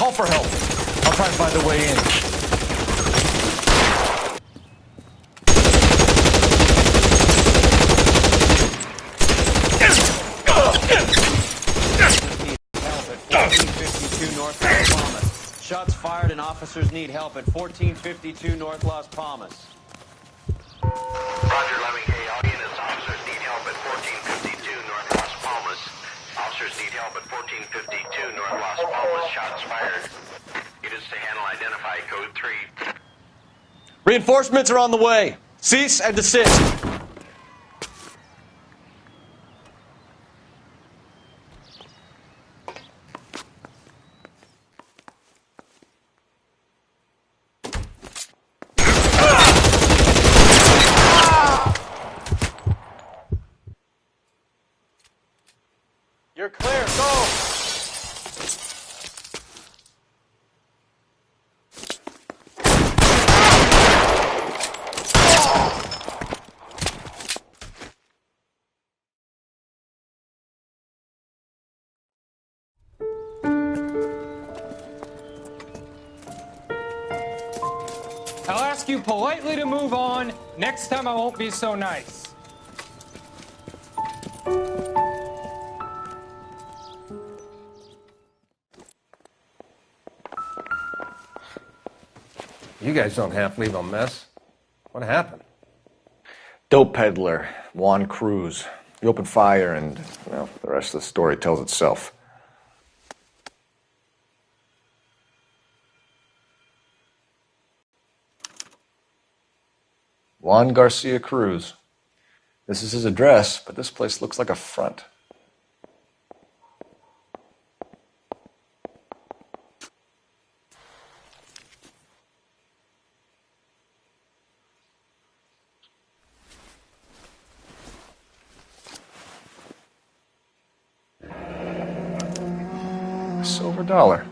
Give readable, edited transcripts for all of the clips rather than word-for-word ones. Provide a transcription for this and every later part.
Call for help. I'll try and find a way in. North Las Palmas. Shots fired and officers need help at 1452 North Las Palmas. Roger, Lemming. Hey, all units, officers need help at 1452 North Las Palmas. Officers need help at 1452 North Las Palmas. Shots fired. Units to handle identify code 3. Reinforcements are on the way. Cease and desist. You're clear. Go. I'll ask you politely to move on. Next time I won't be so nice. You guys don't half leave a mess. What happened? Dope peddler, Juan Cruz. He opened fire and, well, the rest of the story tells itself. Juan Garcia Cruz. This is his address, but this place looks like a front. Silver dollar.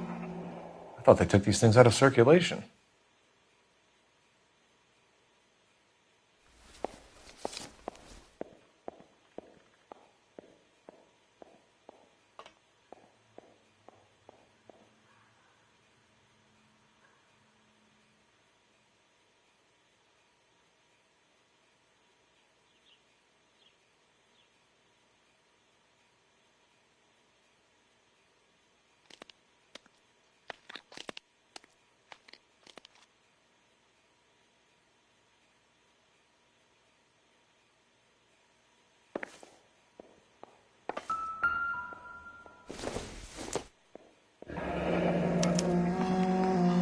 I thought they took these things out of circulation.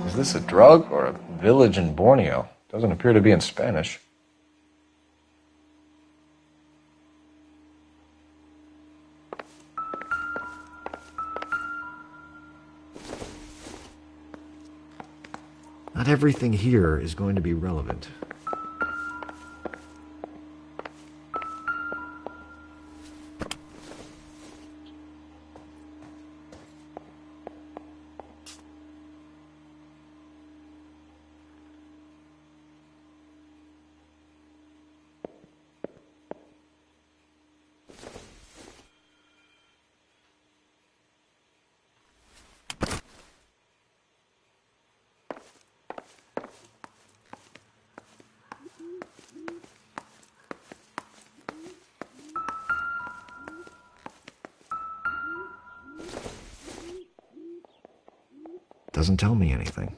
Is this a drug or a village in Borneo? Doesn't appear to be in Spanish. Not everything here is going to be relevant. Doesn't tell me anything.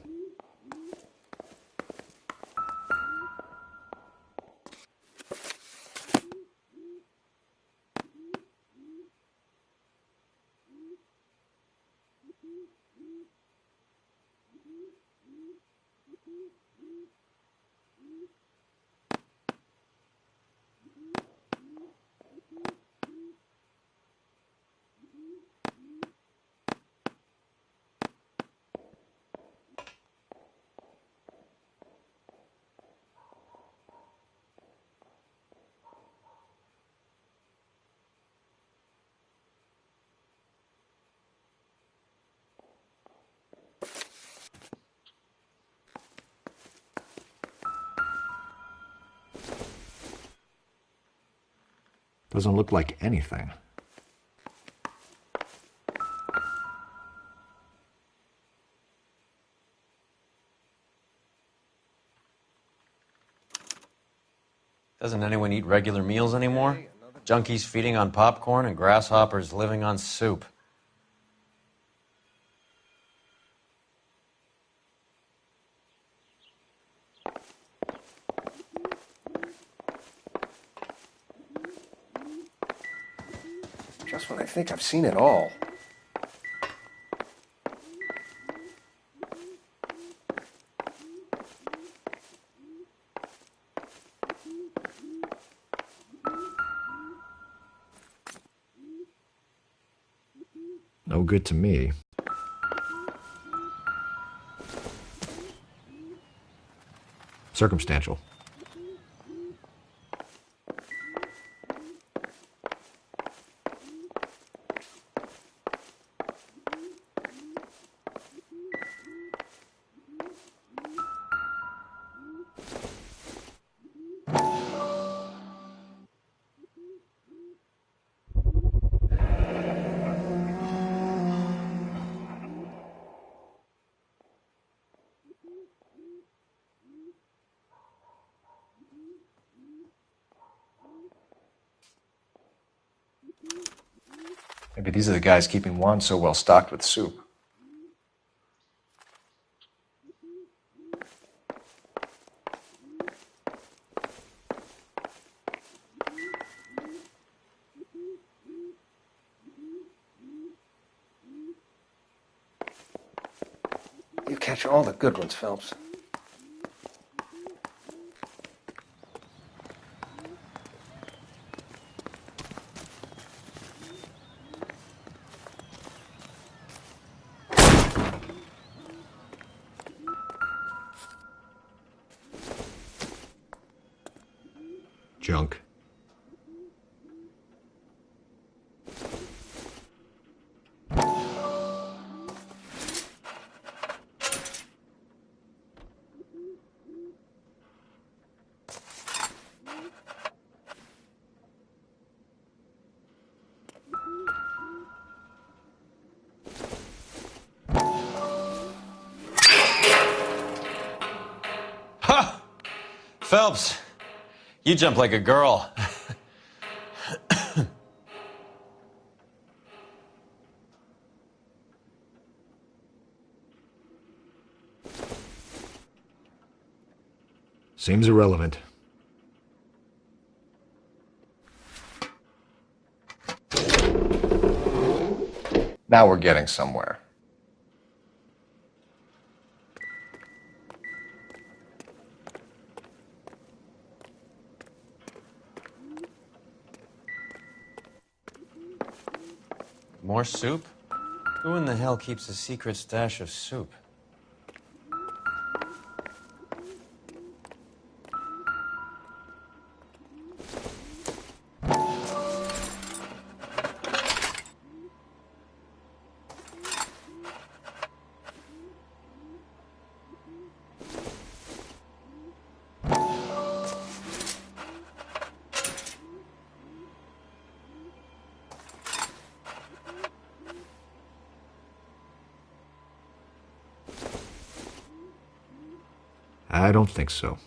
Doesn't look like anything. Doesn't anyone eat regular meals anymore? Junkies feeding on popcorn and grasshoppers living on soup. Just when I think I've seen it all. No good to me. Circumstantial. Maybe these are the guys keeping Juan so well stocked with soup. You catch all the good ones, Phelps. Junk. Ha! Phelps, you jump like a girl. Seems irrelevant. Now we're getting somewhere. More soup? Who in the hell keeps a secret stash of soup? I don't think so.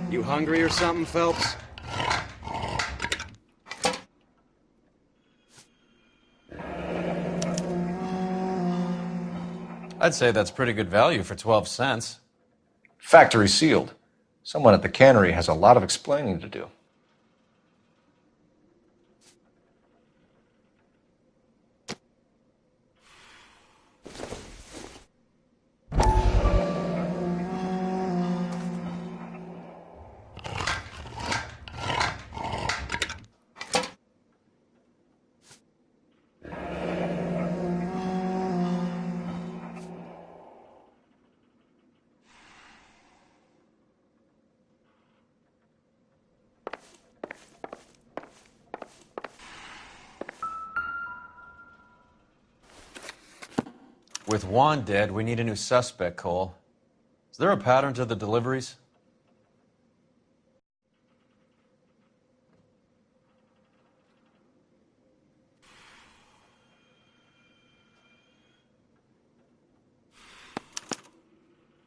You hungry or something, Phelps? I'd say that's pretty good value for 12 cents. Factory sealed. Someone at the cannery has a lot of explaining to do. With Juan dead, we need a new suspect, Cole. Is there a pattern to the deliveries?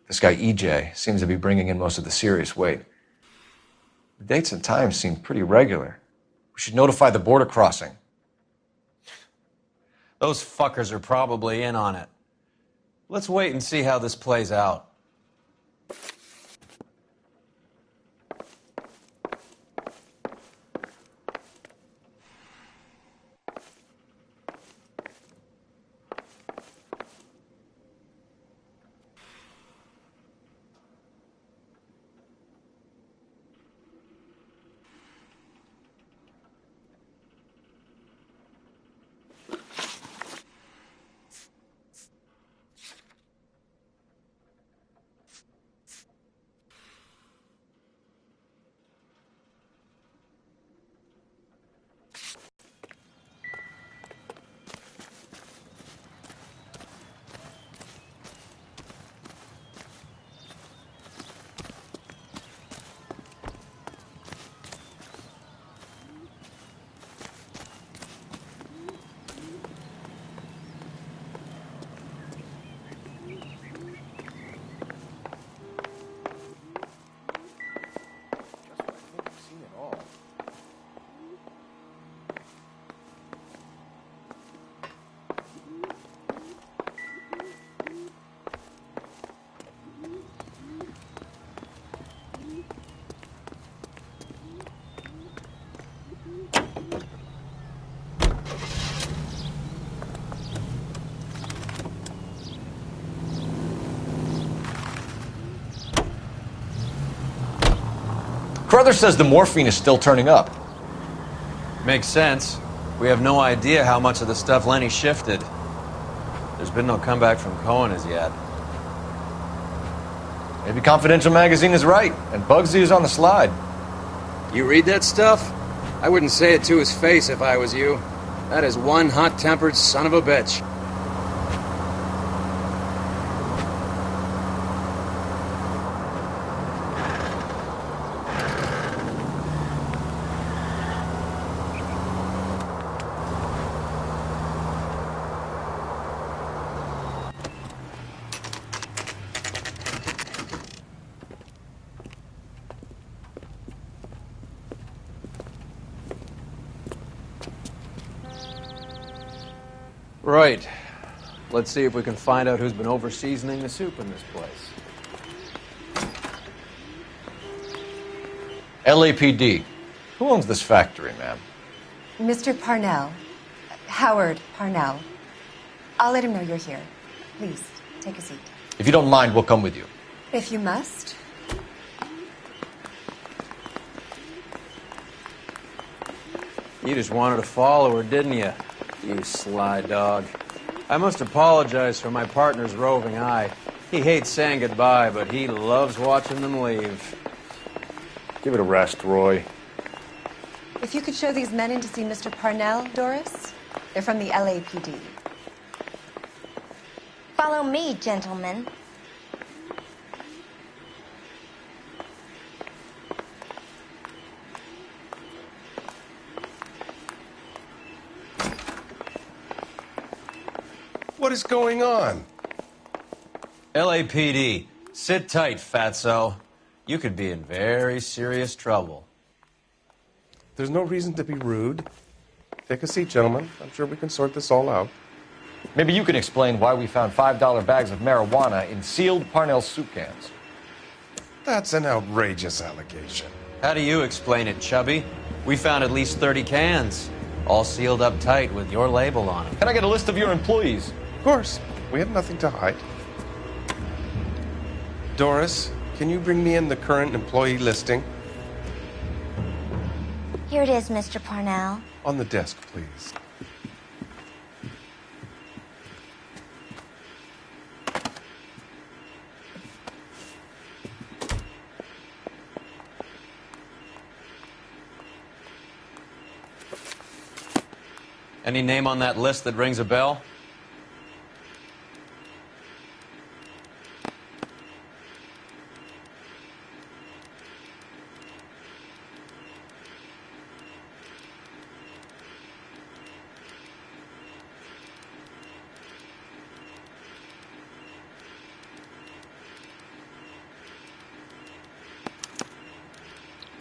This guy EJ seems to be bringing in most of the serious weight. The dates and times seem pretty regular. We should notify the border crossing. Those fuckers are probably in on it. Let's wait and see how this plays out. Carruthers says the morphine is still turning up. Makes sense. We have no idea how much of the stuff Lenny shifted. There's been no comeback from Cohen as yet. Maybe Confidential Magazine is right, and Bugsy is on the slide. You read that stuff? I wouldn't say it to his face if I was you. That is one hot-tempered son of a bitch. Right. Let's see if we can find out who's been over-seasoning the soup in this place. LAPD. Who owns this factory, ma'am? Mr. Parnell. Howard Parnell. I'll let him know you're here. Please, take a seat. If you don't mind, we'll come with you. If you must. You just wanted to follow her, didn't you? You sly dog. I must apologize for my partner's roving eye. He hates saying goodbye, but he loves watching them leave. Give it a rest, Roy. If you could show these men in to see Mr. Parnell, Doris. They're from the LAPD. Follow me, gentlemen. What is going on? LAPD, sit tight, fatso. You could be in very serious trouble. There's no reason to be rude. Take a seat, gentlemen. I'm sure we can sort this all out. Maybe you can explain why we found $5 bags of marijuana in sealed Parnell soup cans. That's an outrageous allegation. How do you explain it, Chubby? We found at least 30 cans, all sealed up tight with your label on them. Can I get a list of your employees? Of course. We have nothing to hide. Doris, can you bring me in the current employee listing? Here it is, Mr. Parnell. On the desk, please. Any name on that list that rings a bell?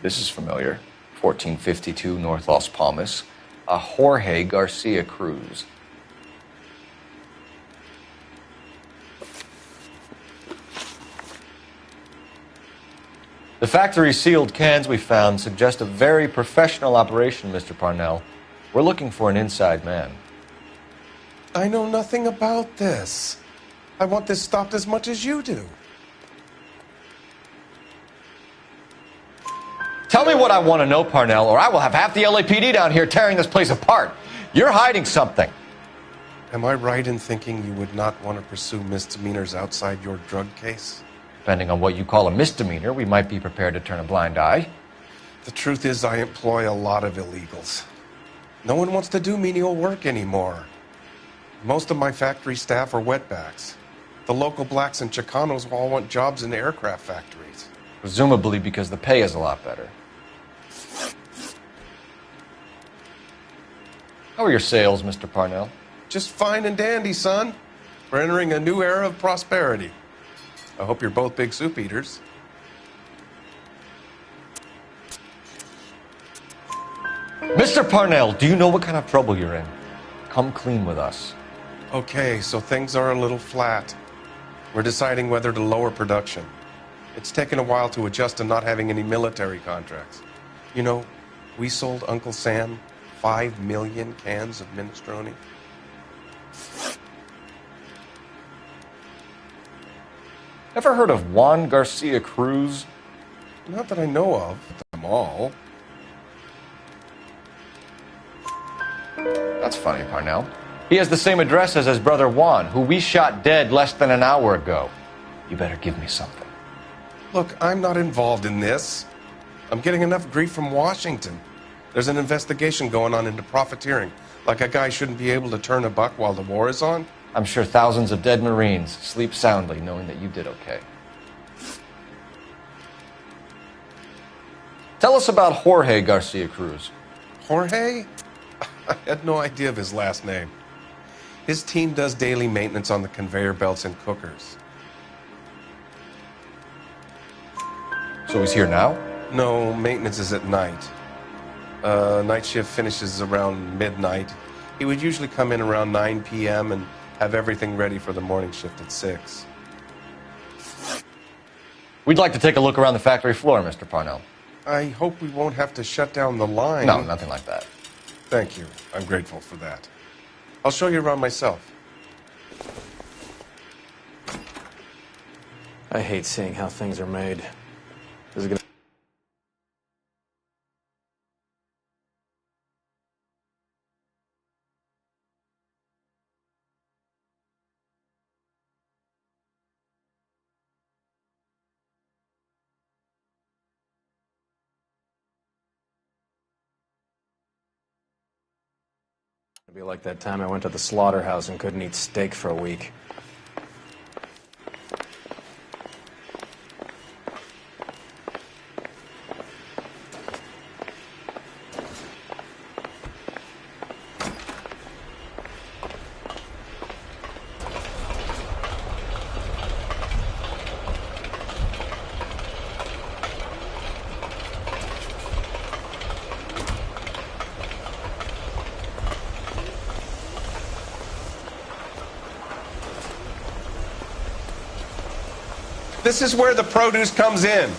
This is familiar. 1452 North Las Palmas. A Jorge Garcia Cruz. The factory sealed cans we found suggest a very professional operation, Mr. Parnell. We're looking for an inside man. I know nothing about this. I want this stopped as much as you do. Tell me what I want to know, Parnell, or I will have half the LAPD down here tearing this place apart. You're hiding something. Am I right in thinking you would not want to pursue misdemeanors outside your drug case? Depending on what you call a misdemeanor, we might be prepared to turn a blind eye. The truth is, I employ a lot of illegals. No one wants to do menial work anymore. Most of my factory staff are wetbacks. The local blacks and Chicanos all want jobs in aircraft factories. Presumably because the pay is a lot better. How are your sales, Mr. Parnell? Just fine and dandy, son. We're entering a new era of prosperity. I hope you're both big soup eaters. Mr. Parnell, do you know what kind of trouble you're in? Come clean with us. Okay, so things are a little flat. We're deciding whether to lower production. It's taken a while to adjust to not having any military contracts. You know, we sold Uncle Sam 5 million cans of minestrone. Ever heard of Juan Garcia Cruz? Not that I know of them all. That's funny, Parnell. He has the same address as his brother Juan, who we shot dead less than an hour ago. You better give me something. Look, I'm not involved in this. I'm getting enough grief from Washington. There's an investigation going on into profiteering. Like a guy shouldn't be able to turn a buck while the war is on. I'm sure thousands of dead Marines sleep soundly knowing that you did okay. Tell us about Jorge Garcia Cruz. Jorge? I had no idea of his last name. His team does daily maintenance on the conveyor belts and cookers. So he's here now? No, maintenance is at night. Night shift finishes around midnight. He would usually come in around 9 p.m. and have everything ready for the morning shift at 6. We'd like to take a look around the factory floor, Mr. Parnell. I hope we won't have to shut down the line. No, nothing like that. Thank you. I'm grateful for that. I'll show you around myself. I hate seeing how things are made. This is gonna... It'd be like that time I went to the slaughterhouse and couldn't eat steak for a week. This is where the produce comes in.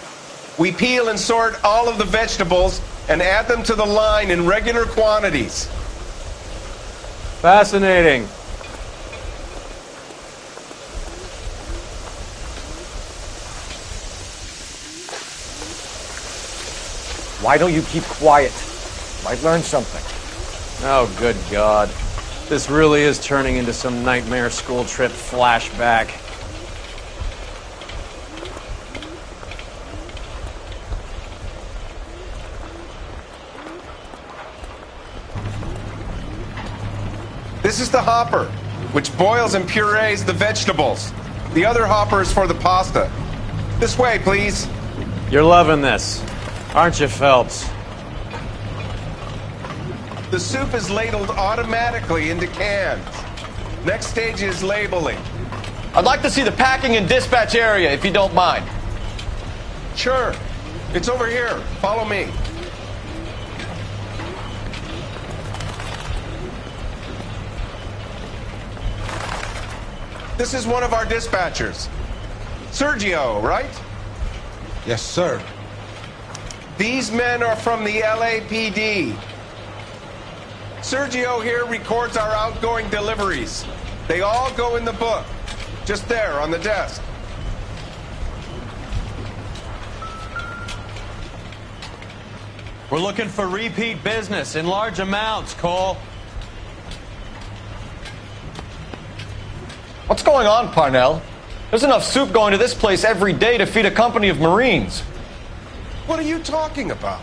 We peel and sort all of the vegetables and add them to the line in regular quantities. Fascinating. Why don't you keep quiet? Might learn something. Oh, good God. This really is turning into some nightmare school trip flashback. This is the hopper, which boils and purees the vegetables. The other hopper is for the pasta. This way, please. You're loving this, aren't you, Phelps? The soup is ladled automatically into cans. Next stage is labeling. I'd like to see the packing and dispatch area, if you don't mind. Sure. It's over here. Follow me. This is one of our dispatchers. Sergio, right? Yes, sir. These men are from the LAPD. Sergio here records our outgoing deliveries. They all go in the book. Just there on the desk. We're looking for repeat business in large amounts, Cole. What's going on, Parnell? There's enough soup going to this place every day to feed a company of Marines. What are you talking about?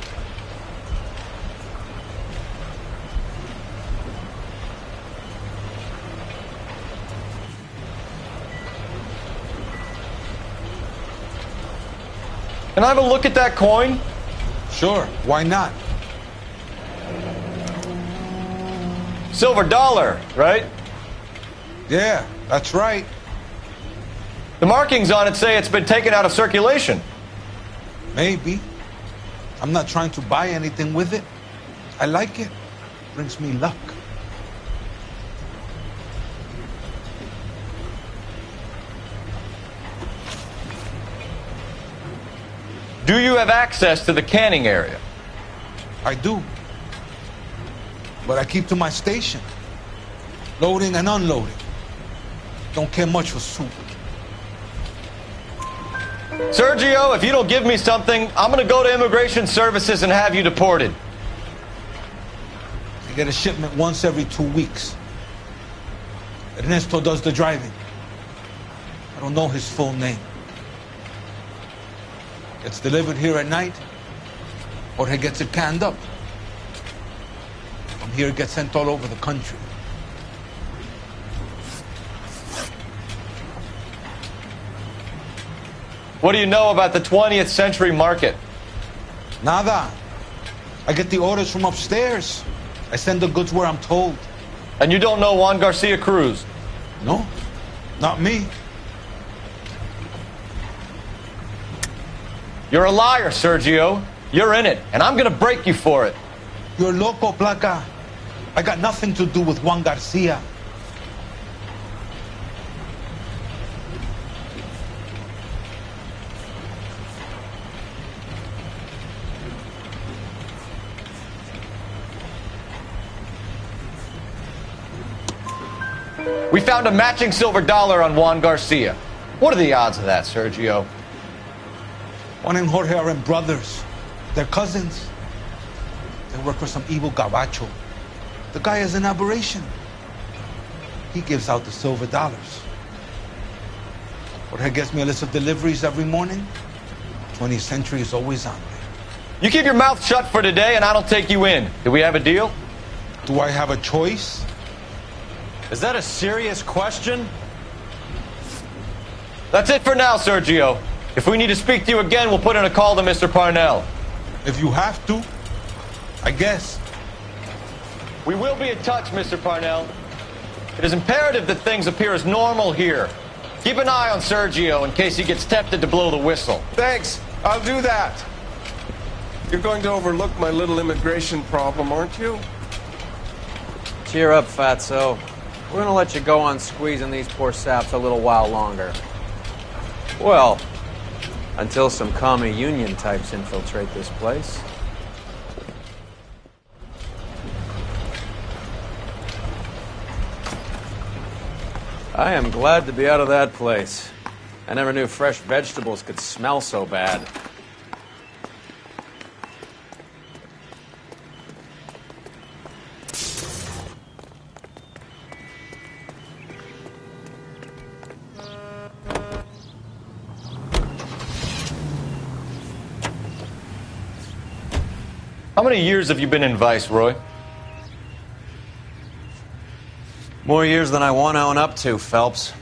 Can I have a look at that coin? Sure, why not? Silver dollar, right? Yeah, that's right. The markings on it say it's been taken out of circulation. Maybe. I'm not trying to buy anything with it. I like it. Brings me luck. Do you have access to the canning area? I do. But I keep to my station. Loading and unloading. Don't care much for soup. Sergio, if you don't give me something, I'm going to go to Immigration Services and have you deported. I get a shipment once every 2 weeks. Ernesto does the driving. I don't know his full name. Gets delivered here at night, or he gets it canned up. From here, it gets sent all over the country. What do you know about the 20th century market? Nada. I get the orders from upstairs. I send the goods where I'm told. And you don't know Juan Garcia Cruz? No, not me. You're a liar, Sergio. You're in it, and I'm going to break you for it. You're loco, Placa. I got nothing to do with Juan Garcia. We found a matching silver dollar on Juan Garcia. What are the odds of that, Sergio? Juan and Jorge are brothers. They're cousins. They work for some evil gabacho. The guy is an aberration. He gives out the silver dollars. Jorge gets me a list of deliveries every morning. 20th century is always on there. You keep your mouth shut for today, and I don't take you in. Do we have a deal? Do I have a choice? Is that a serious question? That's it for now, Sergio. If we need to speak to you again, we'll put in a call to Mr. Parnell. If you have to, I guess. We will be in touch, Mr. Parnell. It is imperative that things appear as normal here. Keep an eye on Sergio in case he gets tempted to blow the whistle. Thanks. I'll do that. You're going to overlook my little immigration problem, aren't you? Cheer up, fatso. We're gonna let you go on squeezing these poor saps a little while longer. Well, until some commie union types infiltrate this place. I am glad to be out of that place. I never knew fresh vegetables could smell so bad. How many years have you been in Viceroy? More years than I want to own up to, Phelps.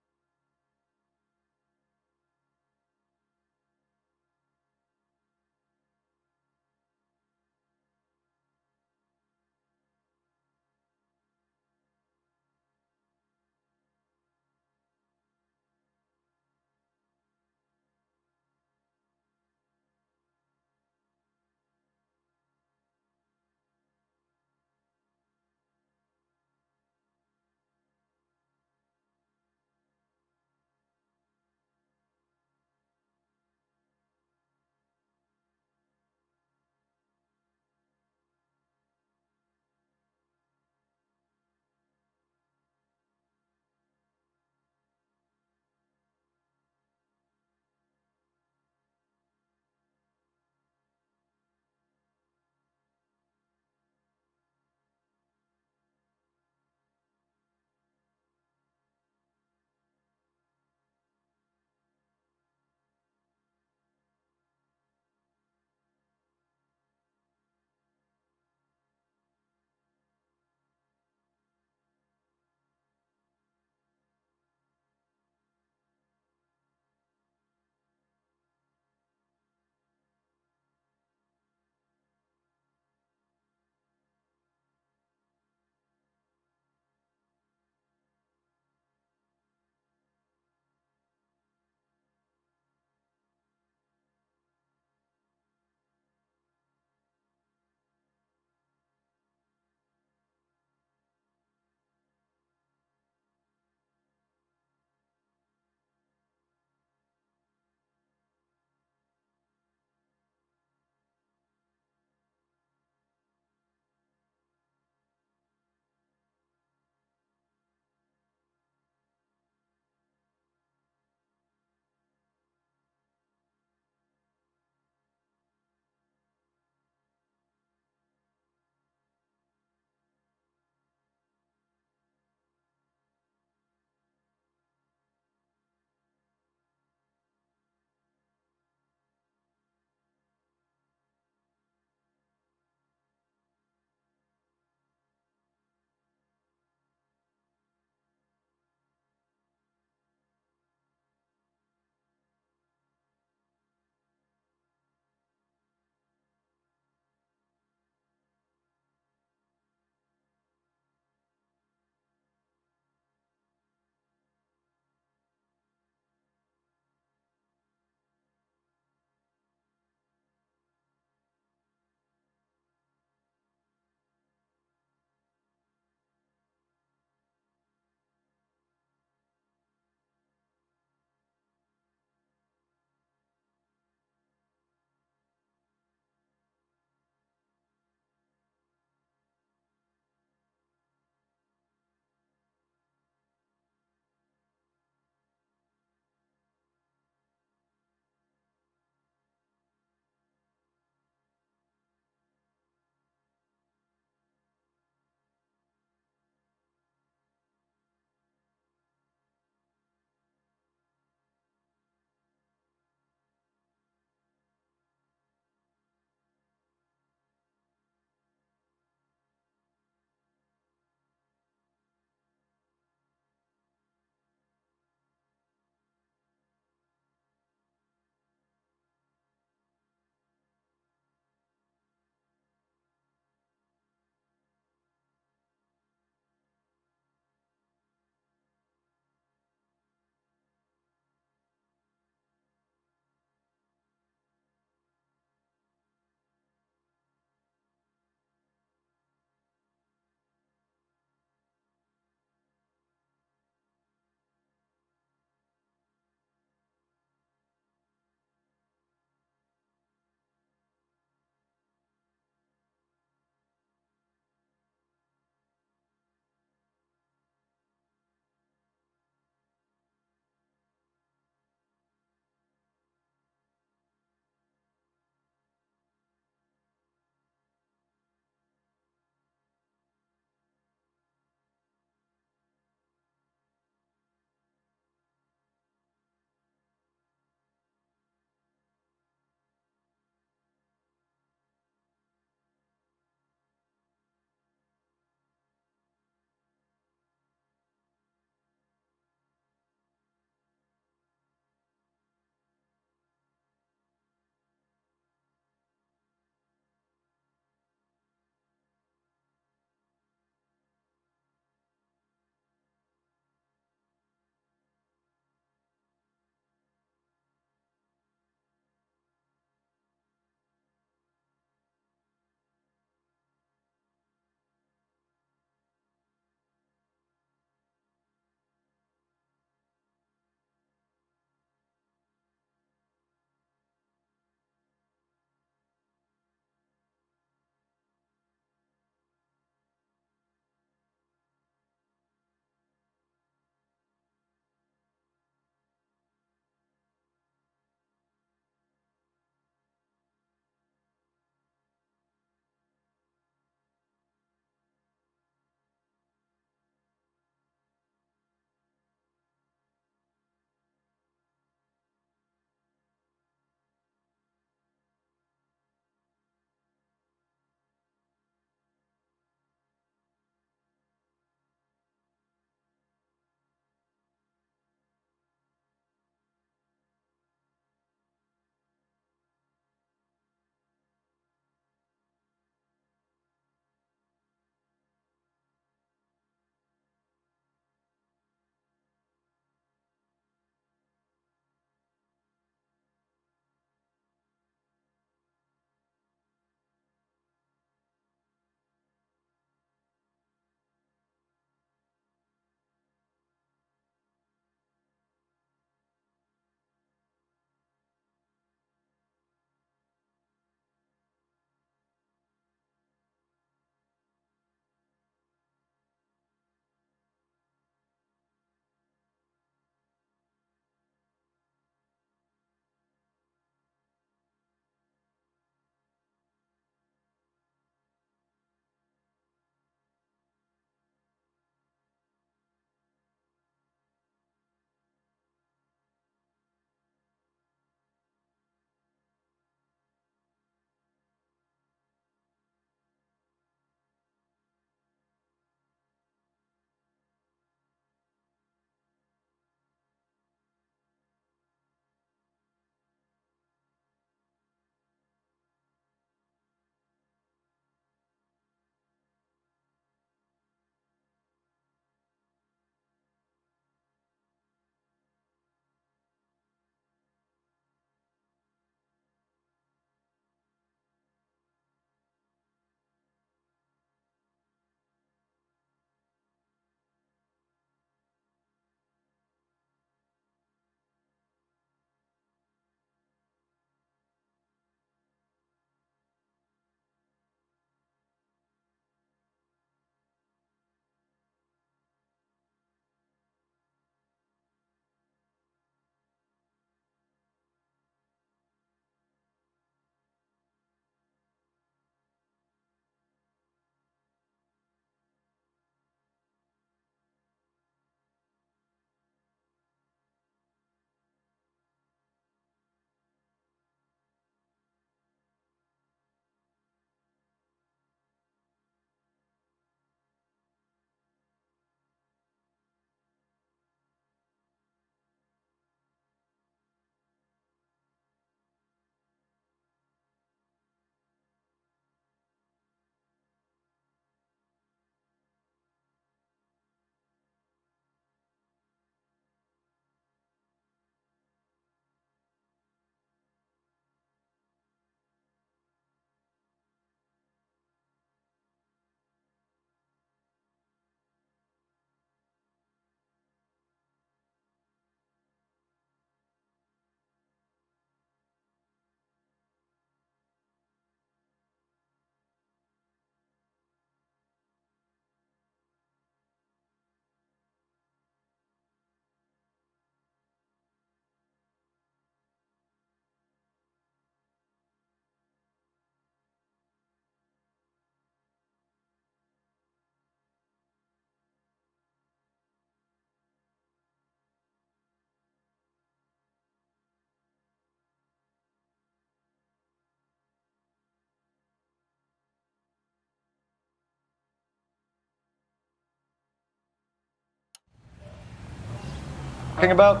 talking about?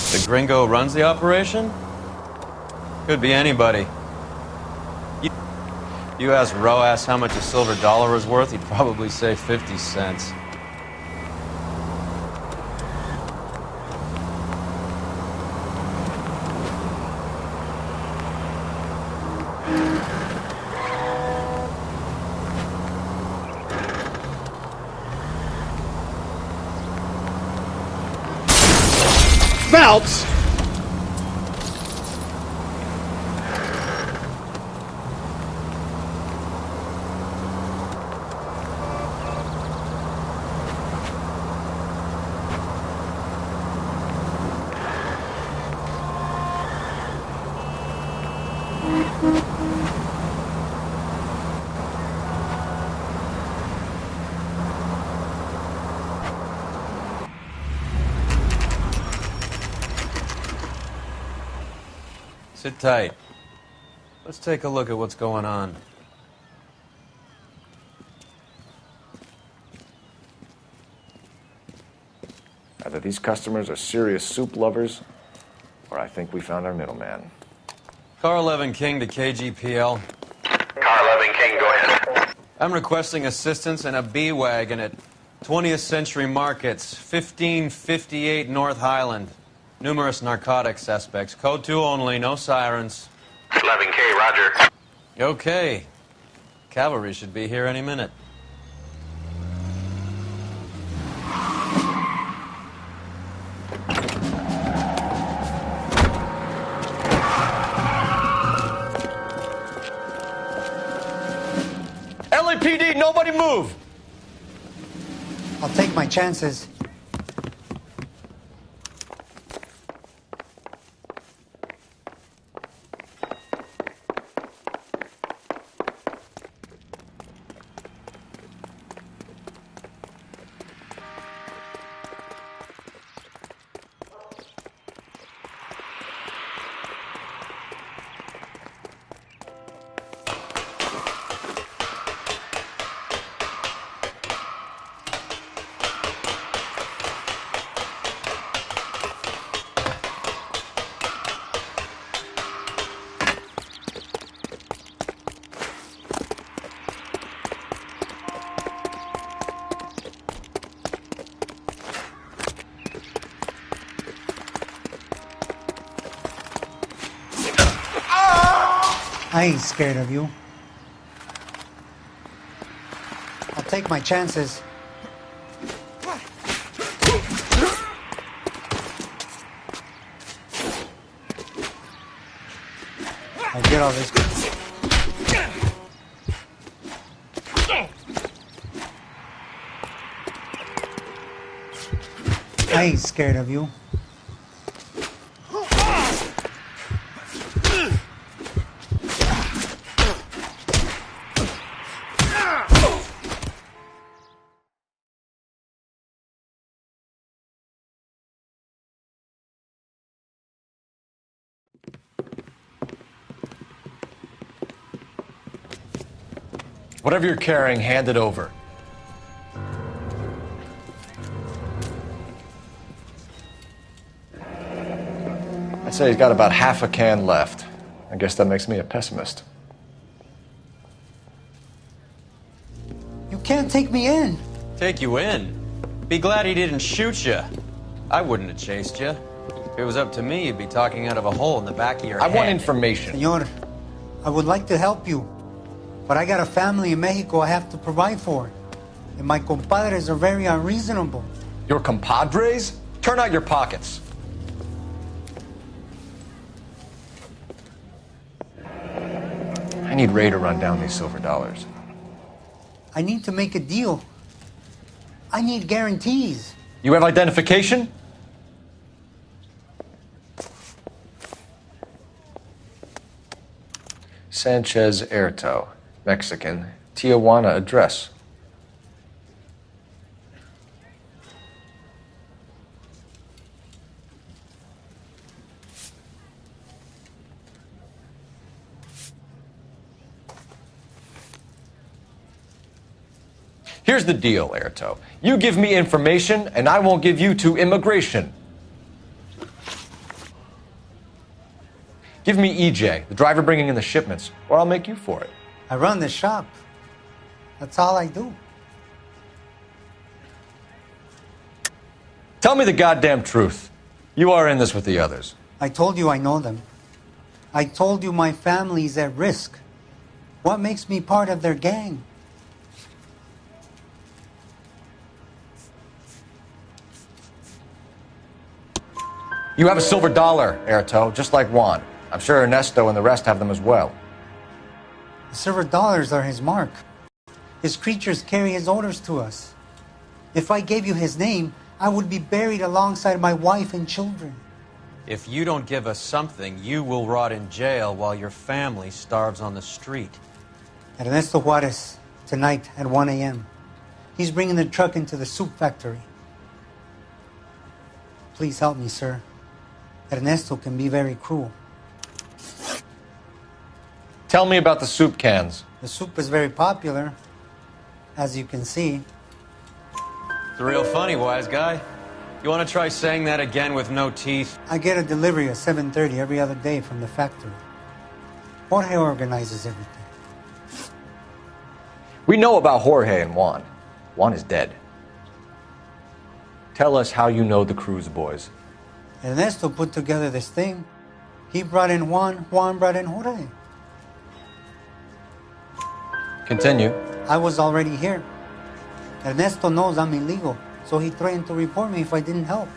The gringo runs the operation? Could be anybody. You ask Roas how much a silver dollar is worth, he'd probably say 50 cents. Phelps! Sit tight. Let's take a look at what's going on. Either these customers are serious soup lovers, or I think we found our middleman. Car 11 King to KGPL. Car 11 King, go ahead. I'm requesting assistance in a B-Wagon at 20th Century Markets, 1558 North Highland. Numerous narcotic suspects. Code 2 only, no sirens. 11K, roger. Okay. Cavalry should be here any minute. LAPD, nobody move! I'll take my chances. I ain't scared of you. I'll take my chances. I'll get all this. I ain't scared of you. Whatever you're carrying, hand it over. I'd say he's got about half a can left. I guess that makes me a pessimist. You can't take me in. Take you in? Be glad he didn't shoot you. I wouldn't have chased you. If it was up to me, you'd be talking out of a hole in the back of your head. I want information. Senor, I would like to help you, but I got a family in Mexico I have to provide for. And my compadres are very unreasonable. Your compadres? Turn out your pockets. I need Ray to run down these silver dollars. I need to make a deal. I need guarantees. You have identification? Sanchez Erto, Mexican, Tijuana address. Here's the deal, Airto. You give me information, and I won't give you to immigration. Give me EJ, the driver bringing in the shipments, or I'll make you for it. I run the shop. That's all I do. Tell me the goddamn truth. You are in this with the others. I told you I know them. I told you my family's at risk. What makes me part of their gang? You have a silver dollar, Airto, just like Juan. I'm sure Ernesto and the rest have them as well. The silver dollars are his mark. His creatures carry his orders to us. If I gave you his name, I would be buried alongside my wife and children. If you don't give us something, you will rot in jail while your family starves on the street. Ernesto Juarez, tonight at 1 a.m. He's bringing the truck into the soup factory. Please help me, sir. Ernesto can be very cruel. Tell me about the soup cans. The soup is very popular, as you can see. It's real funny, wise guy. You want to try saying that again with no teeth? I get a delivery at 7:30 every other day from the factory. Jorge organizes everything. We know about Jorge and Juan. Juan is dead. Tell us how you know the Cruz boys. Ernesto put together this thing. He brought in Juan, Juan brought in Jorge. Continue. I was already here. Ernesto knows I'm illegal, so he threatened to report me if I didn't help.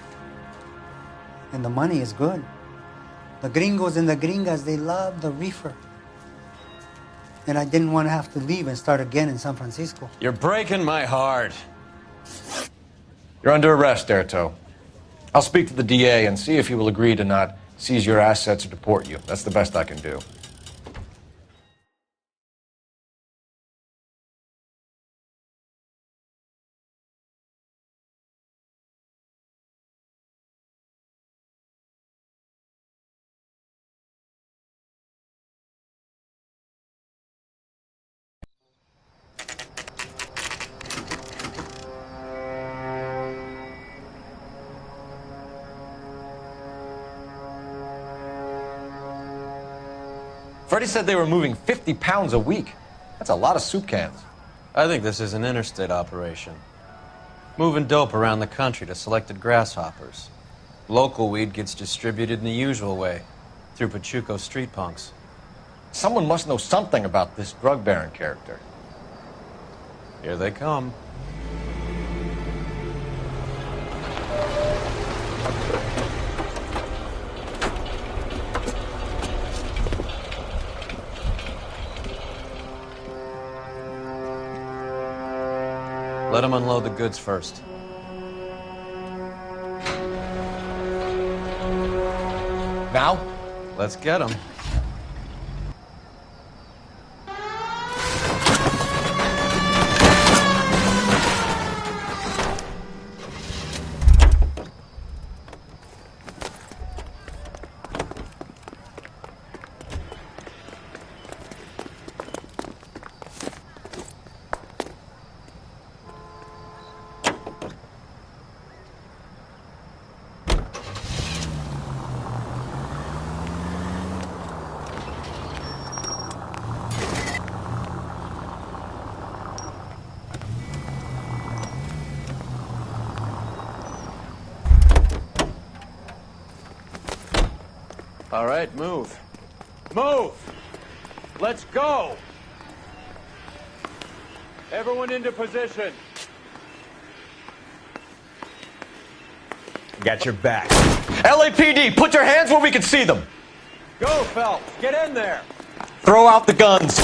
And the money is good. The gringos and the gringas, they love the reefer. And I didn't want to have to leave and start again in San Francisco. You're breaking my heart. You're under arrest, Airto. I'll speak to the DA and see if he will agree to not seize your assets or deport you. That's the best I can do. Freddie said they were moving 50 pounds a week. That's a lot of soup cans. I think this is an interstate operation. Moving dope around the country to selected grasshoppers. Local weed gets distributed in the usual way, through Pachuco street punks. Someone must know something about this drug baron character. Here they come. Let them unload the goods first. Now? Let's get them. All right, move. Move! Let's go! Everyone into position. Got your back. LAPD, put your hands where we can see them. Go, Phelps. Get in there. Throw out the guns.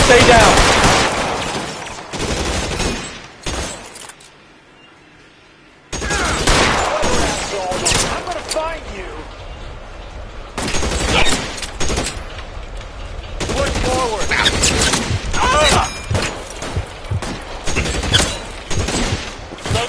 Stay down. I'm gonna find you. Push forward. Slow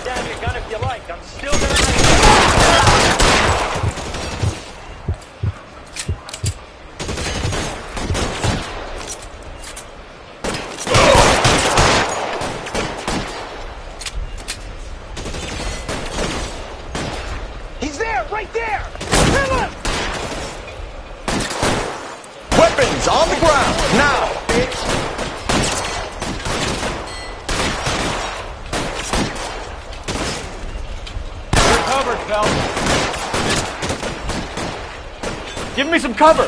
Give me some cover!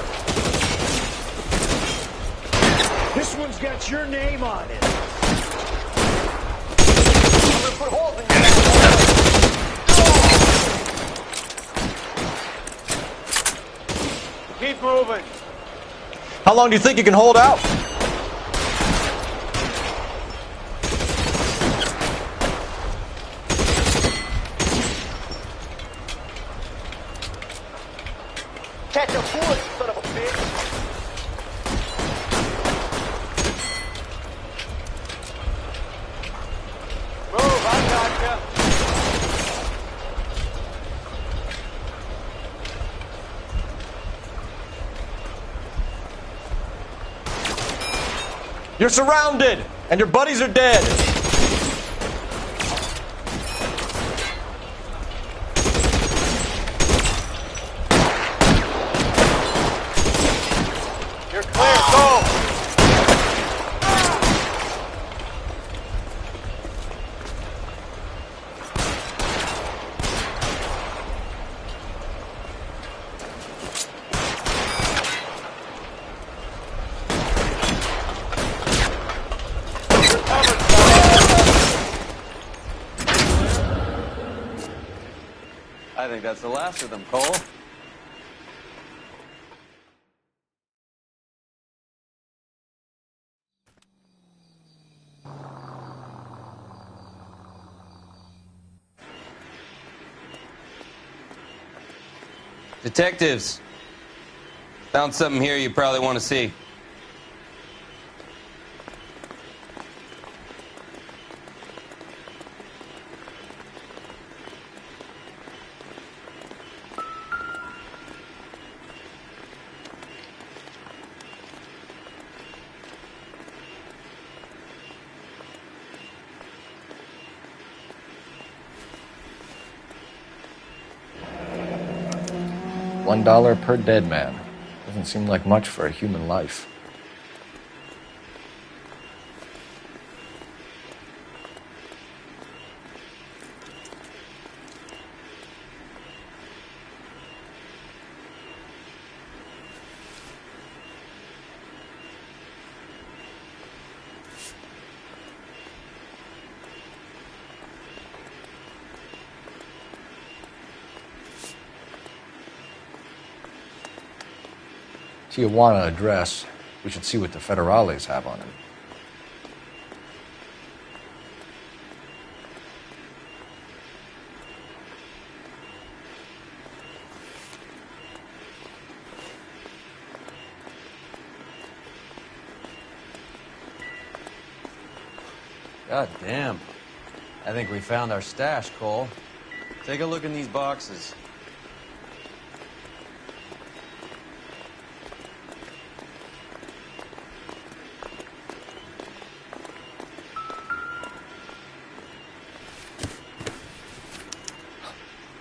This one's got your name on it. I'm gonna put holes in you. Keep moving. How long do you think you can hold out? Catch a bullet, son of a bitch! Move, I gotcha. You're surrounded, and your buddies are dead. You're clear, go! I think that's the last of them, Cole. Detectives, found something here you probably want to see. $1 per dead man. Doesn't seem like much for a human life. Tijuana address. We should see what the federales have on it. God damn. I think we found our stash, Cole. Take a look in these boxes.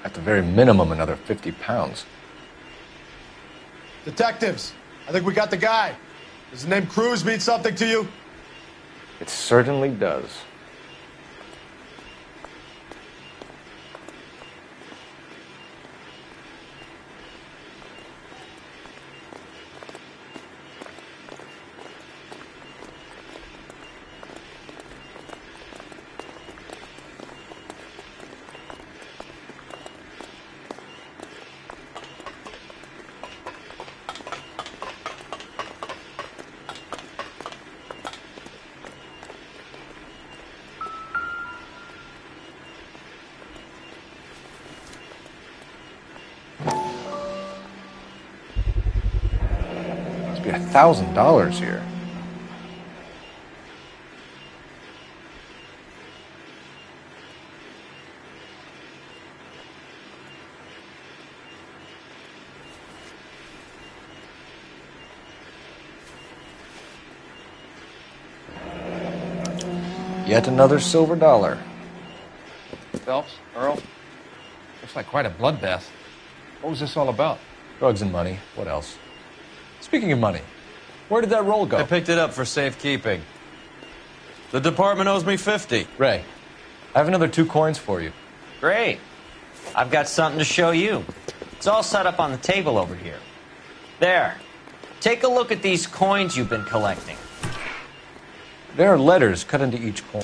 At the very minimum, another 50 pounds. Detectives, I think we got the guy. Does the name Cruz mean something to you? It certainly does. $1,000 here. Yet another silver dollar. Phelps, Earl, looks like quite a bloodbath. What was this all about? Drugs and money. What else? Speaking of money, where did that roll go? I picked it up for safekeeping. The department owes me 50. Ray, I have another 2 coins for you. Great. I've got something to show you. It's all set up on the table over here. There. Take a look at these coins you've been collecting. There are letters cut into each coin.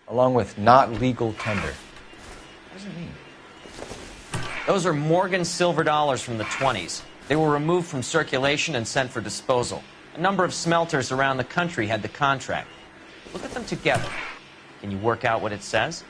Along with not legal tender. What does it mean? Those are Morgan silver dollars from the 20s. They were removed from circulation and sent for disposal. A number of smelters around the country had the contract. Look at them together. Can you work out what it says?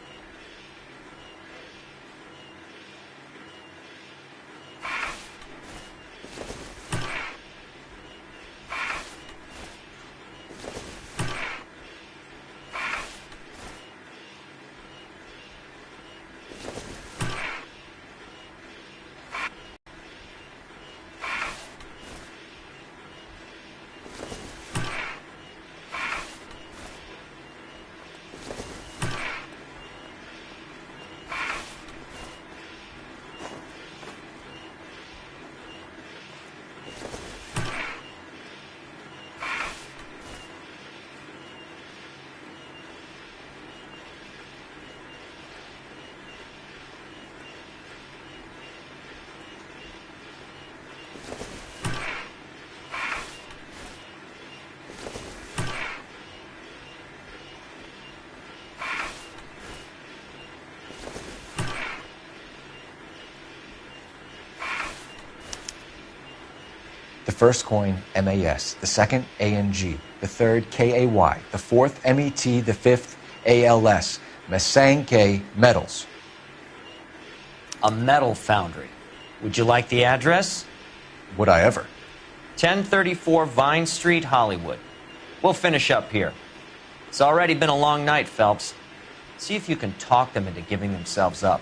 The first coin, MAS. The second, ANG. The third, KAY. The fourth, MET. The fifth, ALS. Masanke Metals. A metal foundry. Would you like the address? Would I ever? 1034 Vine Street, Hollywood. We'll finish up here. It's already been a long night, Phelps. See if you can talk them into giving themselves up.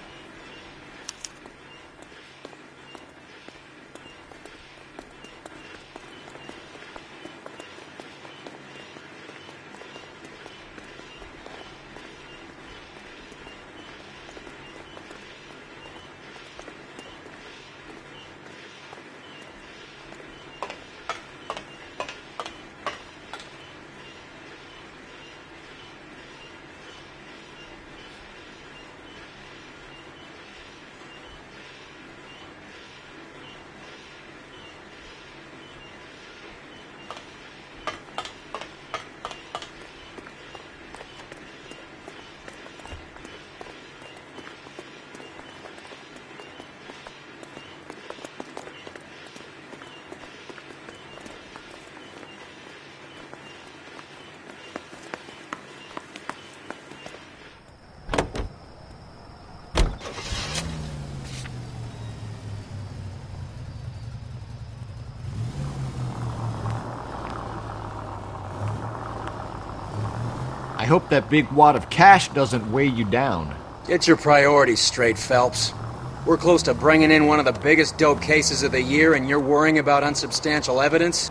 I hope that big wad of cash doesn't weigh you down. Get your priorities straight, Phelps. We're close to bringing in one of the biggest dope cases of the year, and you're worrying about unsubstantial evidence?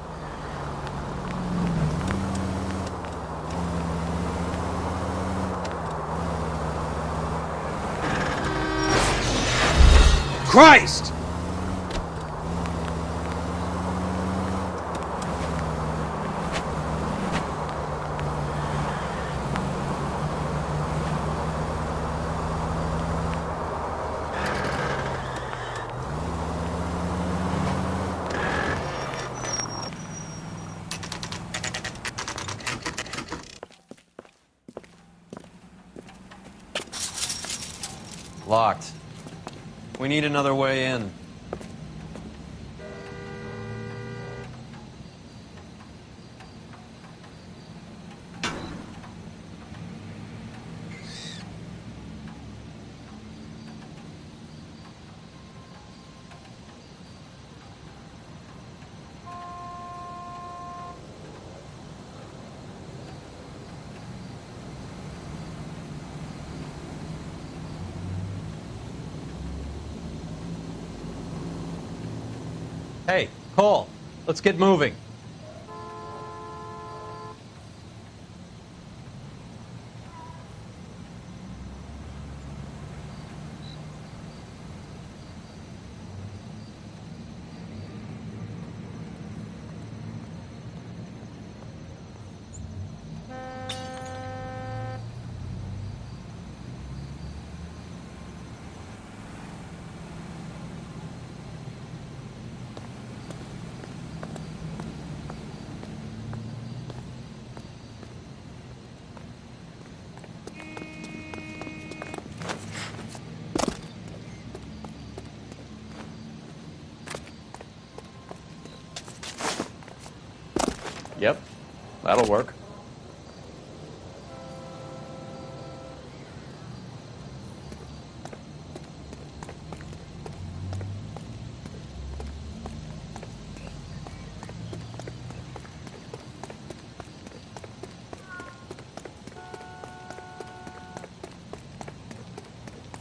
Christ! Locked. We need another way in. Hey, Cole, let's get moving. Yep, that'll work.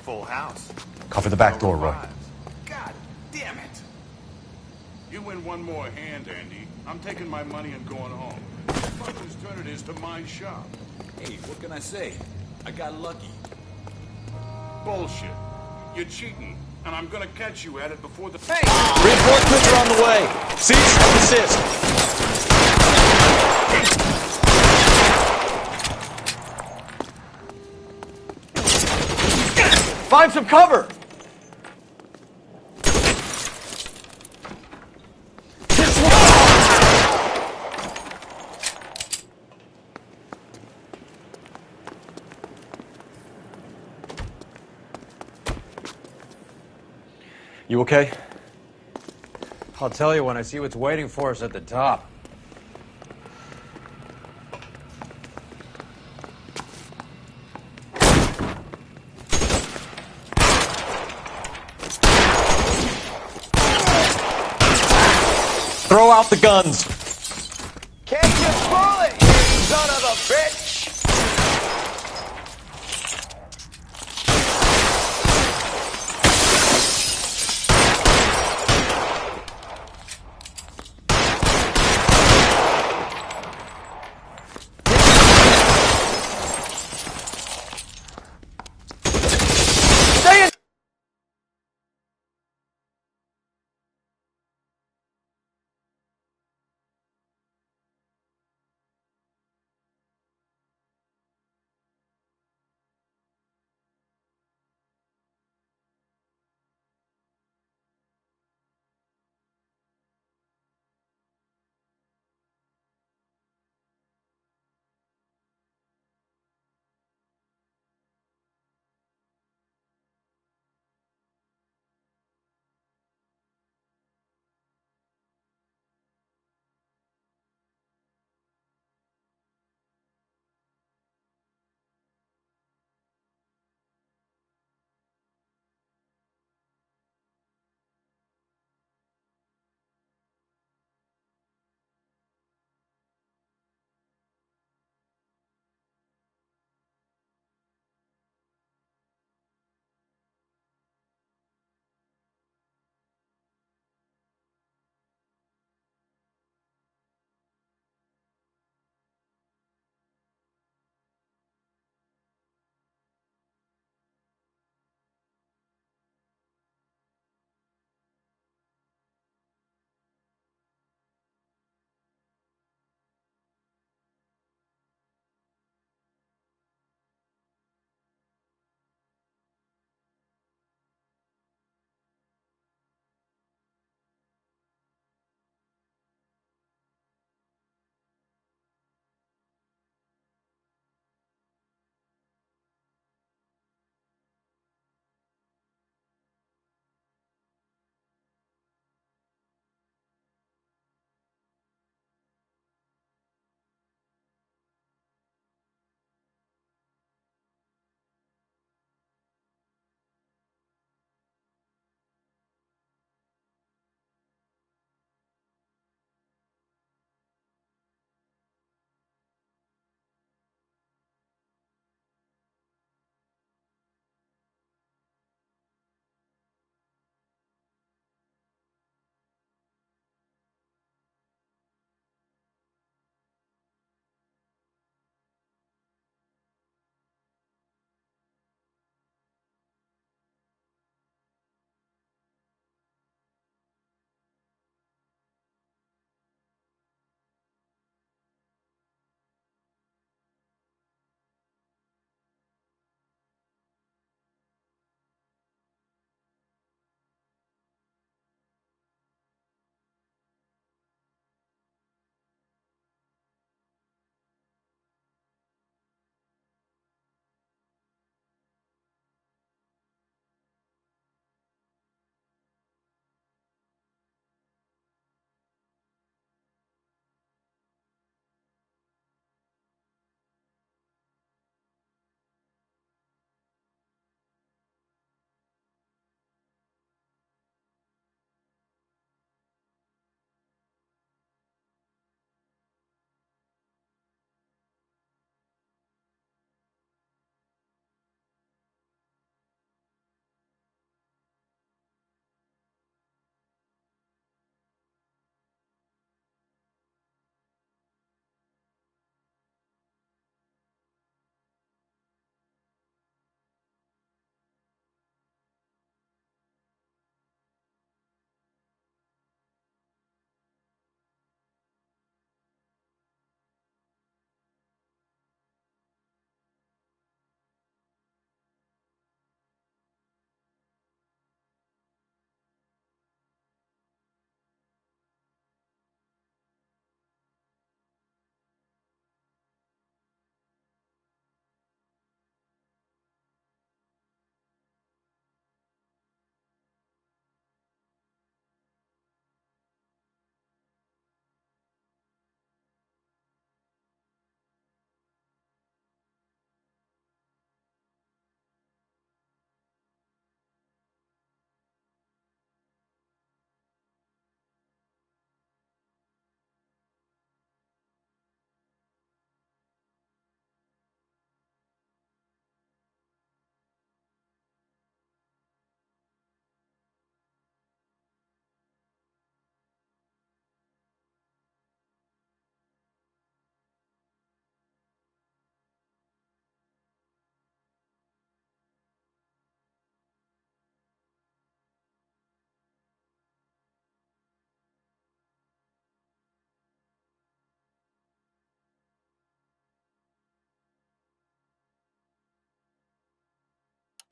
Full house. Cover the back door, Roy. God damn it! You win one more hand, Andy. I'm taking my money and going home. What fucker's turn it is to my shop? Hey, what can I say? I got lucky. Bullshit. You're cheating, and I'm gonna catch you at it before the... Hey! Reinforcements are on the way. Cease and desist. Find some cover! You okay? I'll tell you when I see what's waiting for us at the top. Throw out the guns. Can't you fool it, you son of a bitch!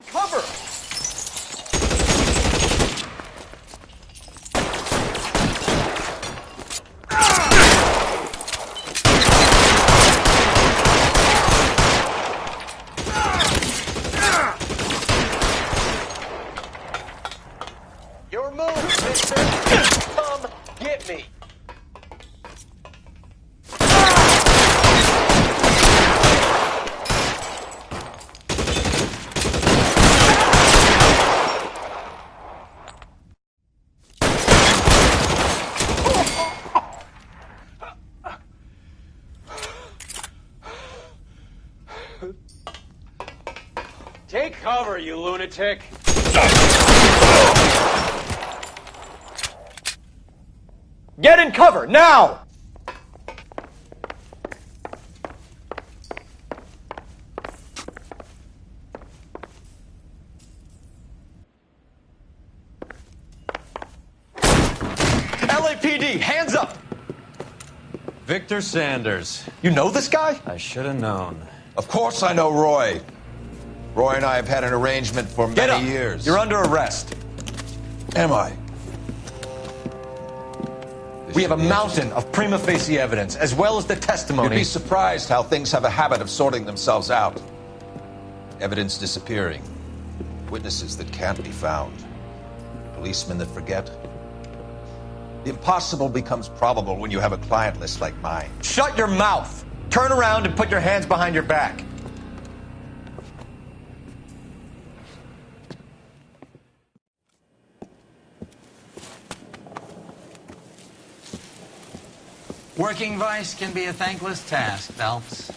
Cover! Your move, mister! Come get me! Take cover, you lunatic! Get in cover, now! LAPD, hands up! Victor Sanders. You know this guy? I should have known. Of course I know Roy. Roy and I have had an arrangement for Get many up. years. You're under arrest. Am I? We have a mountain of prima facie evidence, as well as the testimony. You'd be surprised how things have a habit of sorting themselves out. Evidence disappearing. Witnesses that can't be found. Policemen that forget. The impossible becomes probable when you have a client list like mine. Shut your mouth! Turn around and put your hands behind your back. Working vice can be a thankless task, Phelps.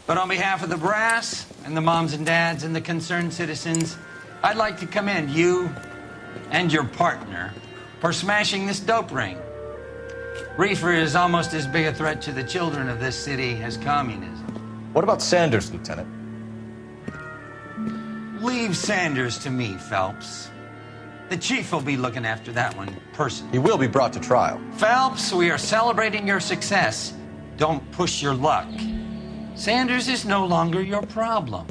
But on behalf of the brass and the moms and dads and the concerned citizens, I'd like to commend you and your partner for smashing this dope ring. Reefer is almost as big a threat to the children of this city as communism. What about Sanders, Lieutenant? Leave Sanders to me, Phelps. The chief will be looking after that one personally. He will be brought to trial. Phelps, we are celebrating your success. Don't push your luck. Sanders is no longer your problem.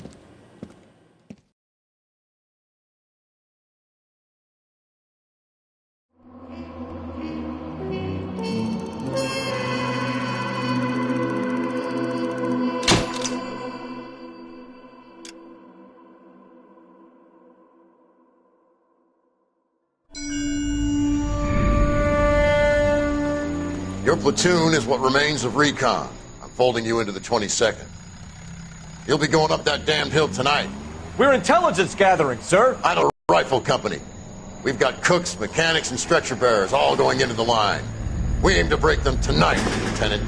Your platoon is what remains of recon. I'm folding you into the 22nd. You'll be going up that damned hill tonight. We're intelligence gathering, sir. I'm a rifle company. We've got cooks, mechanics, and stretcher bearers all going into the line. We aim to break them tonight, Lieutenant.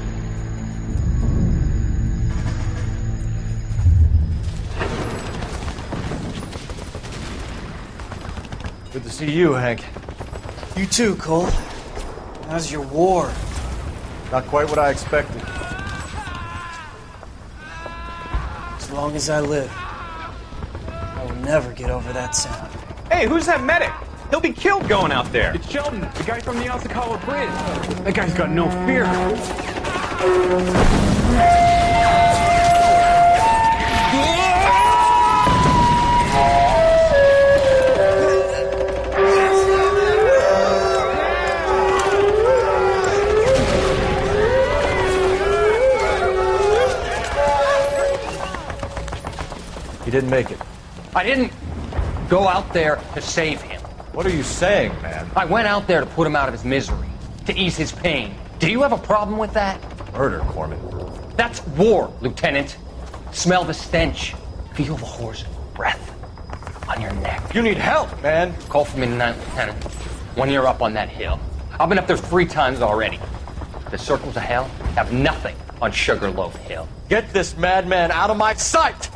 Good to see you, Hank. You too, Cole. How's your war? Not quite what I expected. As long as I live, I will never get over that sound. Hey, who's that medic? He'll be killed going out there. It's Sheldon, the guy from the Osakawa Bridge. That guy's got no fear. He didn't make it. I didn't go out there to save him. What are you saying, man? I went out there to put him out of his misery, to ease his pain. Do you have a problem with that? Murder, Corman. That's war, Lieutenant. Smell the stench. Feel the horse's breath on your neck. You need help, man. Call for me tonight, Lieutenant. When you're up on that hill. I've been up there 3 times already. The circles of hell have nothing on Sugarloaf Hill. Get this madman out of my sight!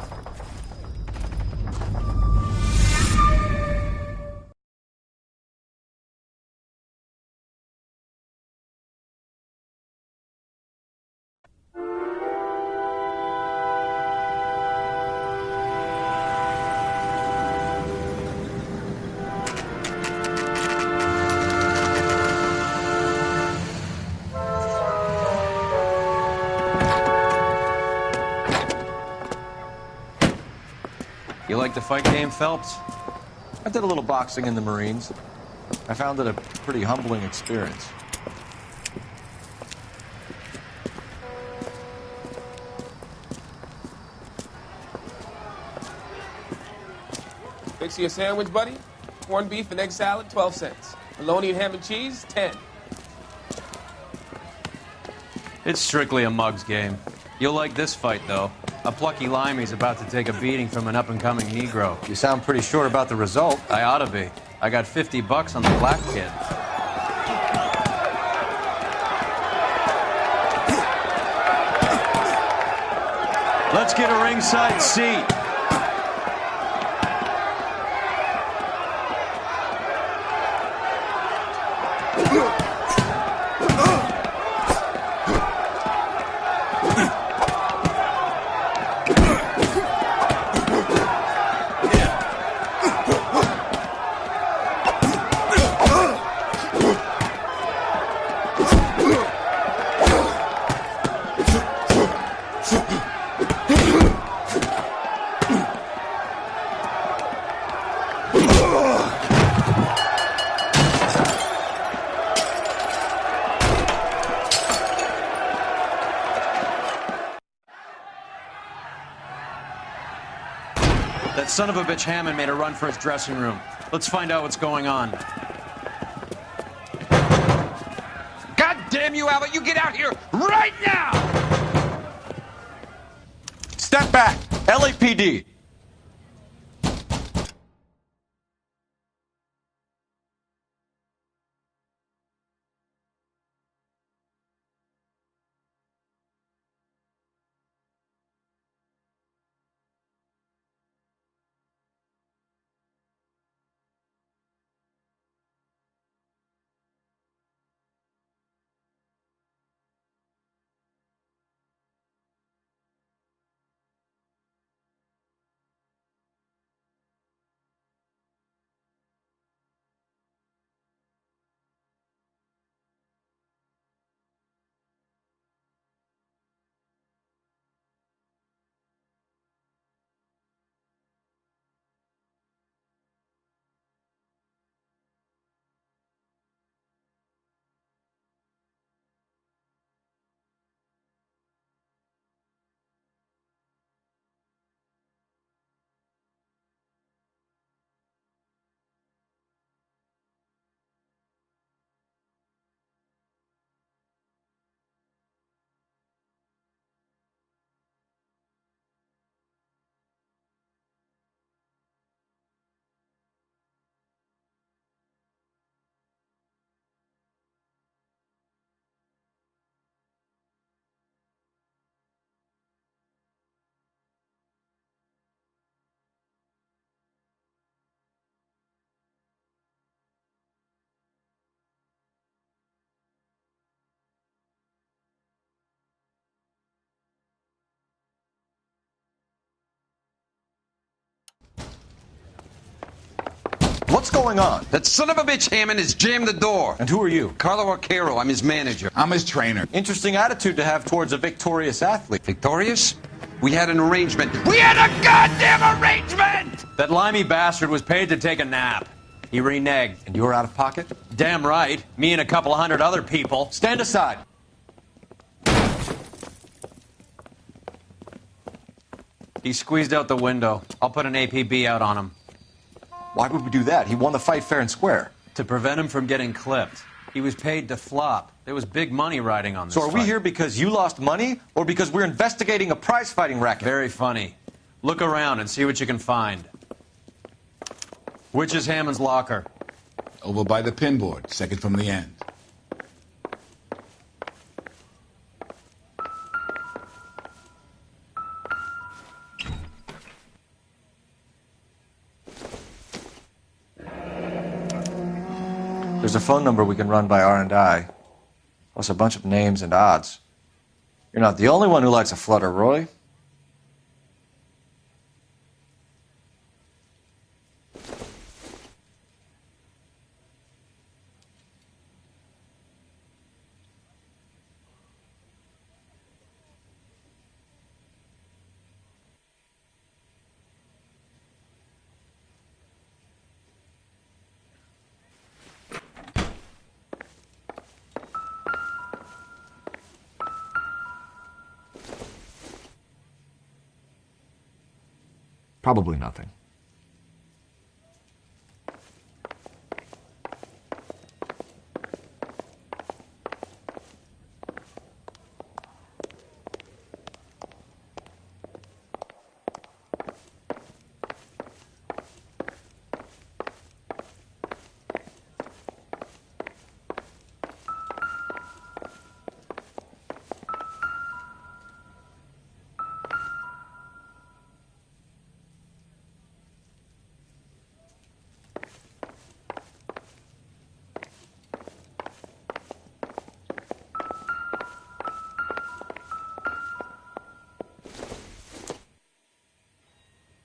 You like the fight game, Phelps? I did a little boxing in the Marines. I found it a pretty humbling experience. Fix you a sandwich, buddy? Corned beef and egg salad, 12 cents. Bologna and ham and cheese, 10. It's strictly a mug's game. You'll like this fight, though. A plucky limey's about to take a beating from an up-and-coming Negro. You sound pretty sure about the result. I ought to be. I got $50 on the black kid. Let's get a ringside seat. That son of a bitch Hammond made a run for his dressing room. Let's find out what's going on. God damn you, Albert! You get out here right now! Step back! LAPD! What's going on? That son of a bitch Hammond has jammed the door. And who are you? Carlo Arcaro. I'm his manager. I'm his trainer. Interesting attitude to have towards a victorious athlete. Victorious? We had an arrangement. We had a goddamn arrangement! That limey bastard was paid to take a nap. He reneged. And you were out of pocket? Damn right. Me and a couple 100 other people. Stand aside. He squeezed out the window. I'll put an APB out on him. Why would we do that? He won the fight fair and square. To prevent him from getting clipped. He was paid to flop. There was big money riding on this So are we fight. here because you lost money or because we're investigating a prize-fighting racket? Very funny. Look around and see what you can find. Which is Hammond's locker? Over by the pinboard, second from the end. There's a phone number we can run by R&I, plus a bunch of names and odds. You're not the only one who likes a flutter, Roy. Probably nothing.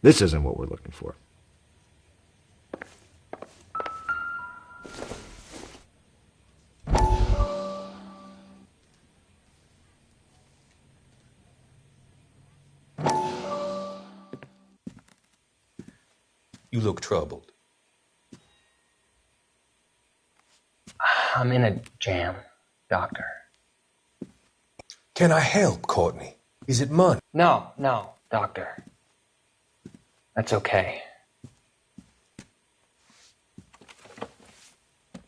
This isn't what we're looking for. You look troubled. I'm in a jam, Doctor. Can I help, Courtney? Is it money? No, Doctor. That's okay.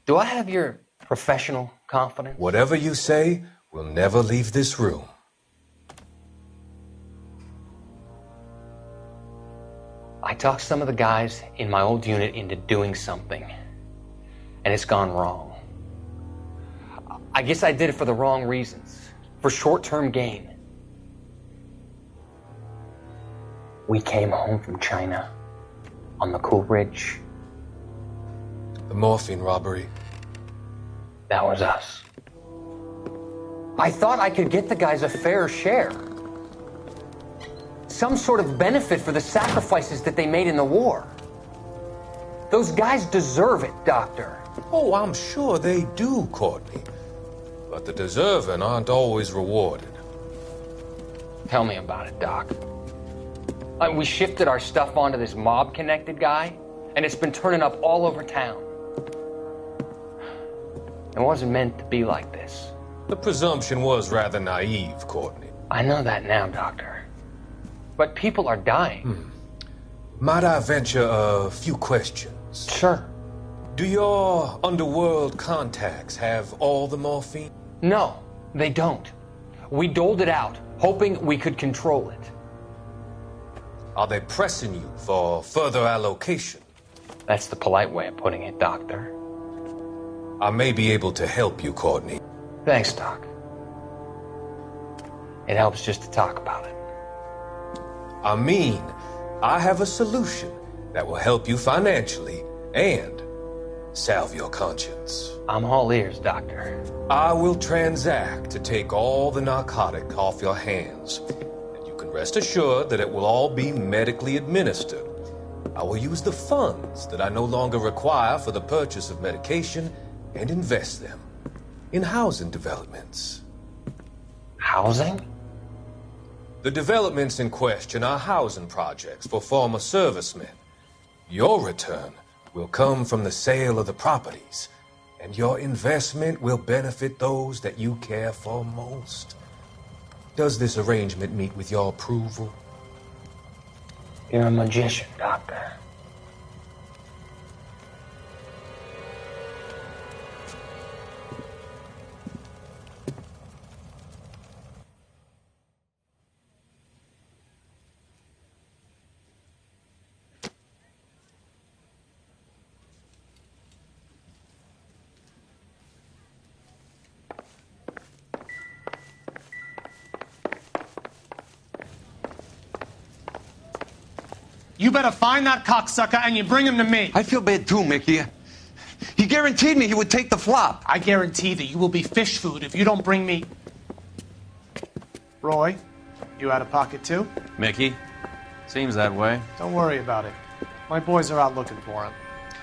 Do I have your professional confidence? Whatever you say, we'll never leave this room. I talked some of the guys in my old unit into doing something, and it's gone wrong. I guess I did it for the wrong reasons, for short-term gain. We came home from China on the Cool Ridge. The morphine robbery. That was us. I thought I could get the guys a fair share. Some sort of benefit for the sacrifices that they made in the war. Those guys deserve it, Doctor. Oh, I'm sure they do, Courtney. But the deserving aren't always rewarded. Tell me about it, Doc. We shifted our stuff onto this mob-connected guy, and it's been turning up all over town. It wasn't meant to be like this. The presumption was rather naive, Courtney. I know that now, Doctor. But people are dying. Might I venture a few questions? Sure. Do your underworld contacts have all the morphine? No, they don't. We doled it out, hoping we could control it. Are they pressing you for further allocation? That's the polite way of putting it, Doctor. I may be able to help you, Courtney. Thanks, Doc. It helps just to talk about it. I mean, I have a solution that will help you financially and salve your conscience. I'm all ears, Doctor. I will transact to take all the narcotic off your hands. And you can rest assured that it will all be medically administered. I will use the funds that I no longer require for the purchase of medication and invest them in housing developments. Housing? The developments in question are housing projects for former servicemen. Your return will come from the sale of the properties, and your investment will benefit those that you care for most. Does this arrangement meet with your approval? You're a magician, Doctor. You better find that cocksucker and you bring him to me. I feel bad too, Mickey. He guaranteed me he would take the flop. I guarantee that you will be fish food if you don't bring me... Roy, you out of pocket too? Mickey? Seems that way. Don't worry about it. My boys are out looking for him.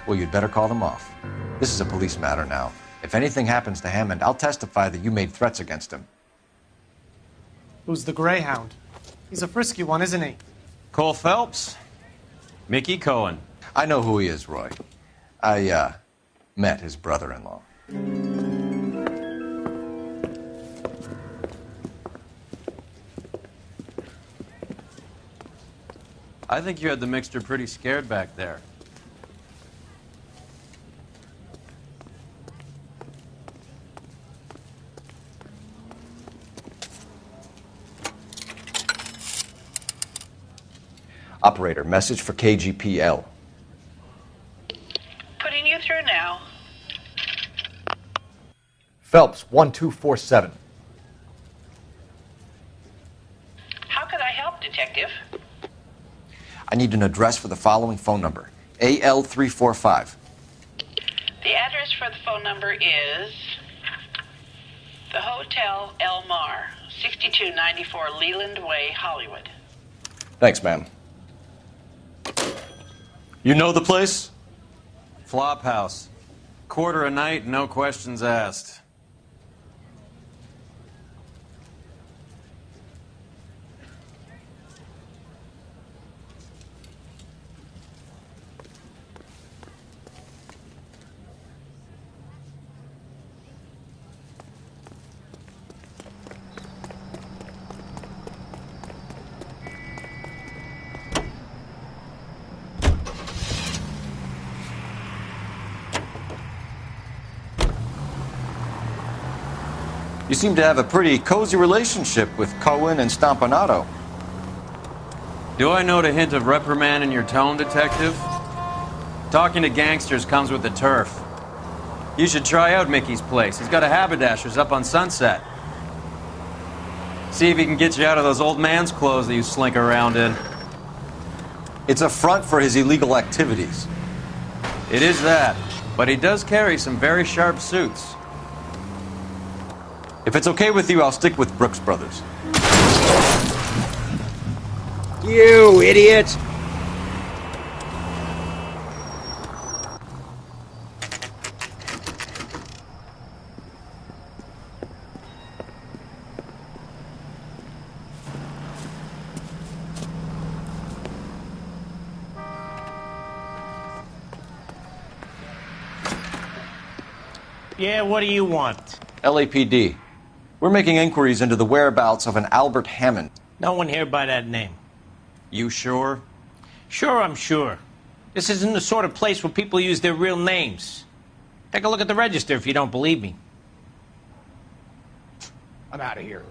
Well, you'd better call them off. This is a police matter now. If anything happens to Hammond, I'll testify that you made threats against him. Who's the Greyhound? He's a frisky one, isn't he? Cole Phelps? Mickey Cohen. I know who he is, Roy. I, met his brother-in-law. I think you had the mixture pretty scared back there. Operator, message for KGPL. Putting you through now. Phelps, 1247. How could I help, Detective? I need an address for the following phone number. AL345. The address for the phone number is the Hotel El Mar, 6294 Leland Way, Hollywood. Thanks, ma'am. You know the place? Flop house. Quarter a night, no questions asked. You seem to have a pretty cozy relationship with Cohen and Stompanato. Do I note a hint of reprimand in your tone, Detective? Talking to gangsters comes with the turf. You should try out Mickey's place. He's got a haberdasher's up on Sunset. See if he can get you out of those old man's clothes that you slink around in. It's a front for his illegal activities. It is that, but he does carry some very sharp suits. If it's okay with you, I'll stick with Brooks Brothers. You idiot! Yeah, what do you want? LAPD. We're making inquiries into the whereabouts of an Albert Hammond. No one here by that name. You sure? Sure, I'm sure. This isn't the sort of place where people use their real names. Take a look at the register if you don't believe me. I'm out of here.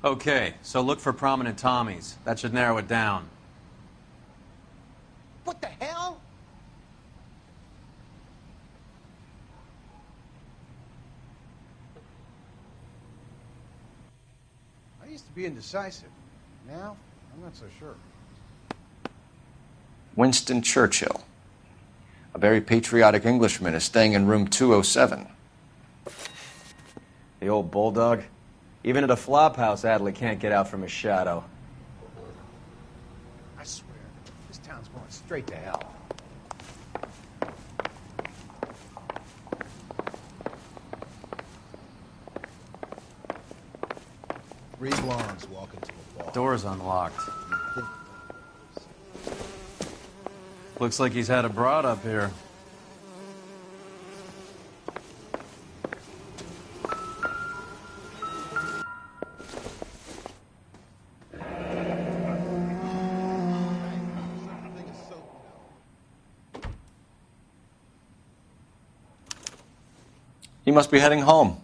Okay, so look for prominent Tommies. That should narrow it down. What the hell? I used to be indecisive. Now, I'm not so sure. Winston Churchill. A very patriotic Englishman is staying in room 207. The old bulldog. Even at a flop house, Adley can't get out from his shadow. I swear, this town's going straight to hell. Three blondes walk into a bar. Door's unlocked. Looks like he's had a broad up here. He must be heading home.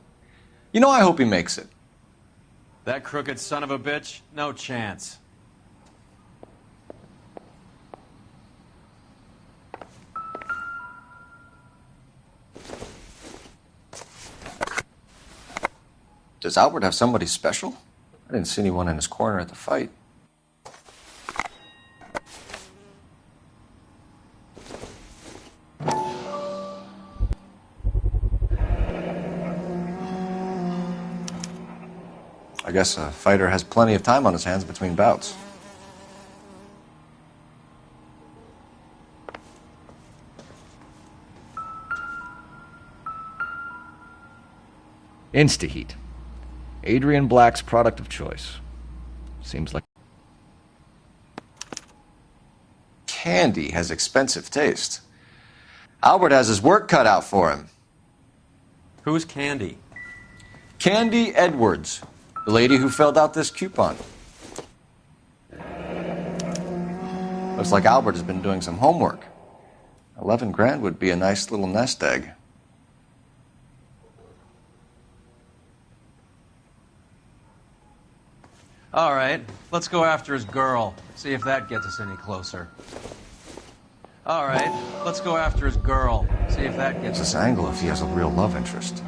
You know, I hope he makes it. That crooked son of a bitch? No chance. Does Albert have somebody special? I didn't see anyone in his corner at the fight. I guess a fighter has plenty of time on his hands between bouts. Instaheat. Adrian Black's product of choice. Seems like Candy has expensive taste. Albert has his work cut out for him. Who's Candy? Candy Edwards, the lady who filled out this coupon. Looks like Albert has been doing some homework. 11 grand would be a nice little nest egg. All right, let's go after his girl. See if that gets us any closer. All right, let's go after his girl. See if that gets us... This angle if he has a real love interest.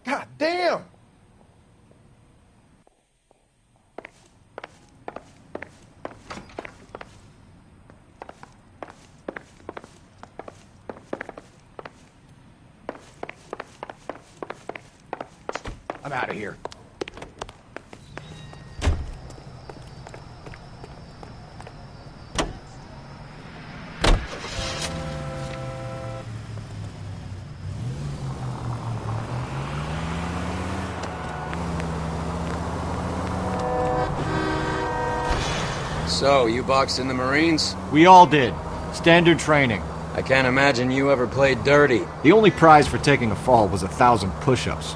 God damn! I'm out of here. So, you boxed in the Marines? We all did. Standard training. I can't imagine you ever played dirty. The only prize for taking a fall was 1,000 push-ups.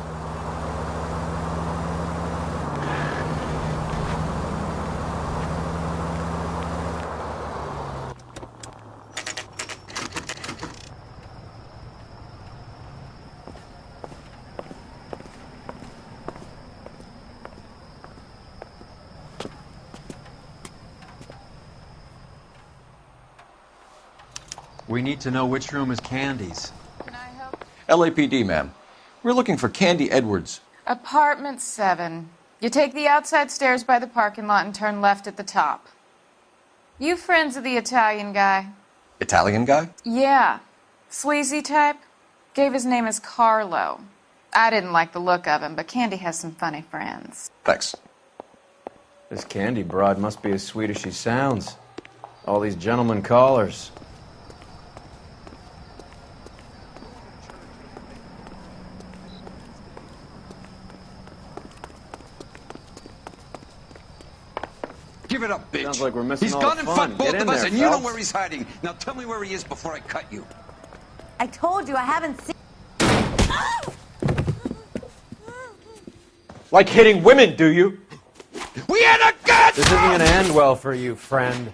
We need to know which room is Candy's. Can I help? LAPD, ma'am. We're looking for Candy Edwards. Apartment 7. You take the outside stairs by the parking lot and turn left at the top. You friends of the Italian guy? Italian guy? Yeah. Sleazy type? Gave his name as Carlo. I didn't like the look of him, but Candy has some funny friends. Thanks. This Candy broad must be as sweet as she sounds. All these gentlemen callers. Give it up, bitch. Sounds like we're missing He's all gone the and fun. fucked both Get in of us, there, and you know Phelps. where he's hiding. Now tell me where he is before I cut you. I told you I haven't seen... Like hitting women, do you? We had a gun! This isn't gonna end well for you, friend.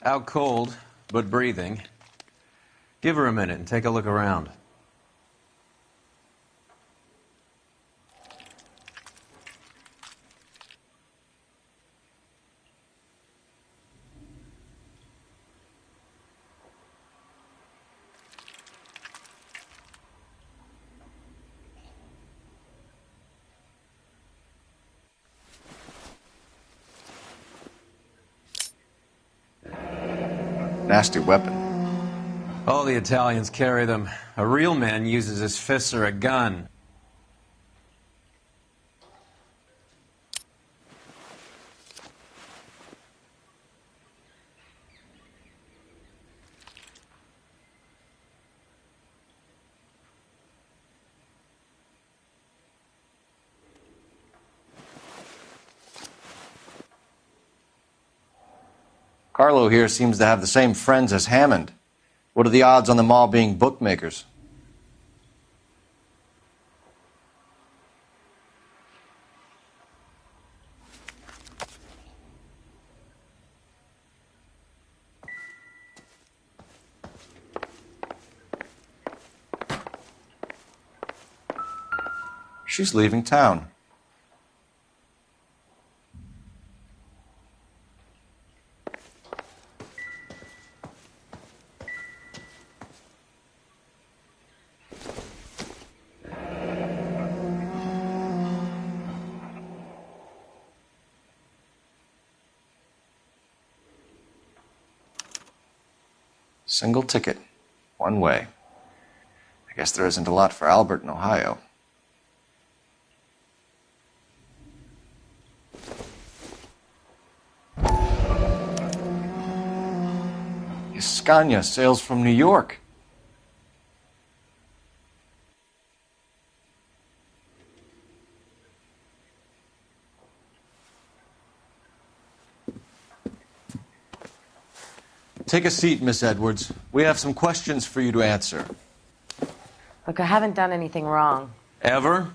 Out cold, but breathing. Give her a minute and take a look around. Nasty weapon. All the Italians carry them. A real man uses his fists or a gun. Carlo here seems to have the same friends as Hammond. What are the odds on them all being bookmakers? She's leaving town. Single ticket, one way. I guess there isn't a lot for Albert in Ohio. Scania sails from New York. Take a seat, Miss Edwards. We have some questions for you to answer. Look, I haven't done anything wrong. Ever?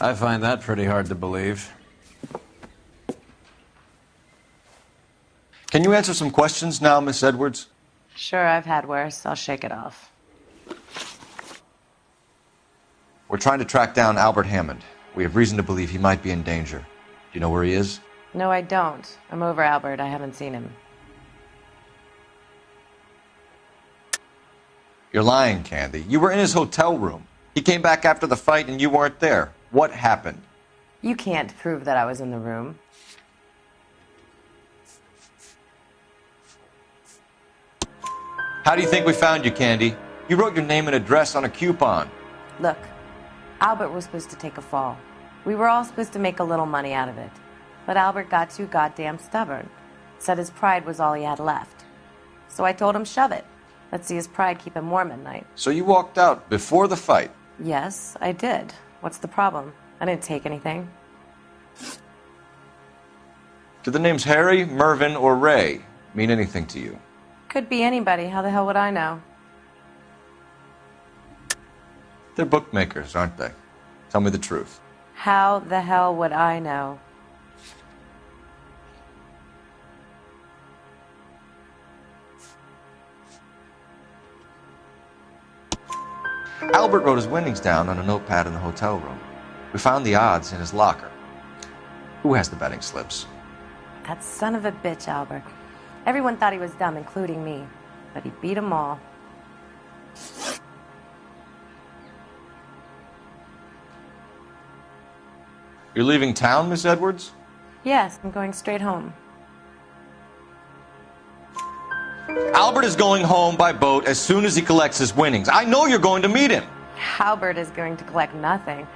I find that pretty hard to believe. Can you answer some questions now, Miss Edwards? Sure, I've had worse. I'll shake it off. We're trying to track down Albert Hammond. We have reason to believe he might be in danger. Do you know where he is? No, I don't. I'm over Albert. I haven't seen him. You're lying, Candy. You were in his hotel room. He came back after the fight and you weren't there. What happened? You can't prove that I was in the room. How do you think we found you, Candy? You wrote your name and address on a coupon. Look, Albert was supposed to take a fall. We were all supposed to make a little money out of it. But Albert got too goddamn stubborn. Said his pride was all he had left. So I told him, shove it. Let's see his pride keep him warm at night. So you walked out before the fight? Yes, I did. What's the problem? I didn't take anything. Do the names Harry, Mervyn, or Ray mean anything to you? Could be anybody. How the hell would I know? They're bookmakers, aren't they? Tell me the truth. How the hell would I know? Albert wrote his winnings down on a notepad in the hotel room. We found the odds in his locker. Who has the betting slips? That son of a bitch, Albert. Everyone thought he was dumb, including me. But he beat them all. You're leaving town, Miss Edwards? Yes, I'm going straight home. Albert is going home by boat as soon as he collects his winnings. I know you're going to meet him. Albert is going to collect nothing.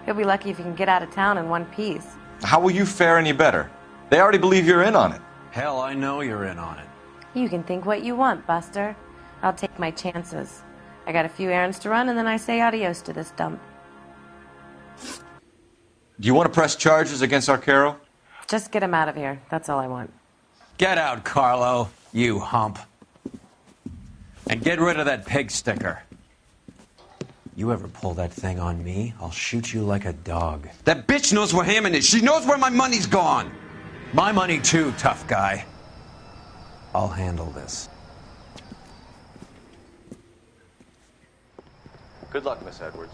He'll be lucky if he can get out of town in one piece. How will you fare any better? They already believe you're in on it. Hell, I know you're in on it. You can think what you want, Buster. I'll take my chances. I got a few errands to run, and then I say adios to this dump. Do you want to press charges against Arcaro? Just get him out of here. That's all I want. Get out, Carlo, you hump. And get rid of that pig sticker. You ever pull that thing on me, I'll shoot you like a dog. That bitch knows where Hammond is. She knows where my money's gone. My money too, tough guy. I'll handle this. Good luck, Miss Edwards.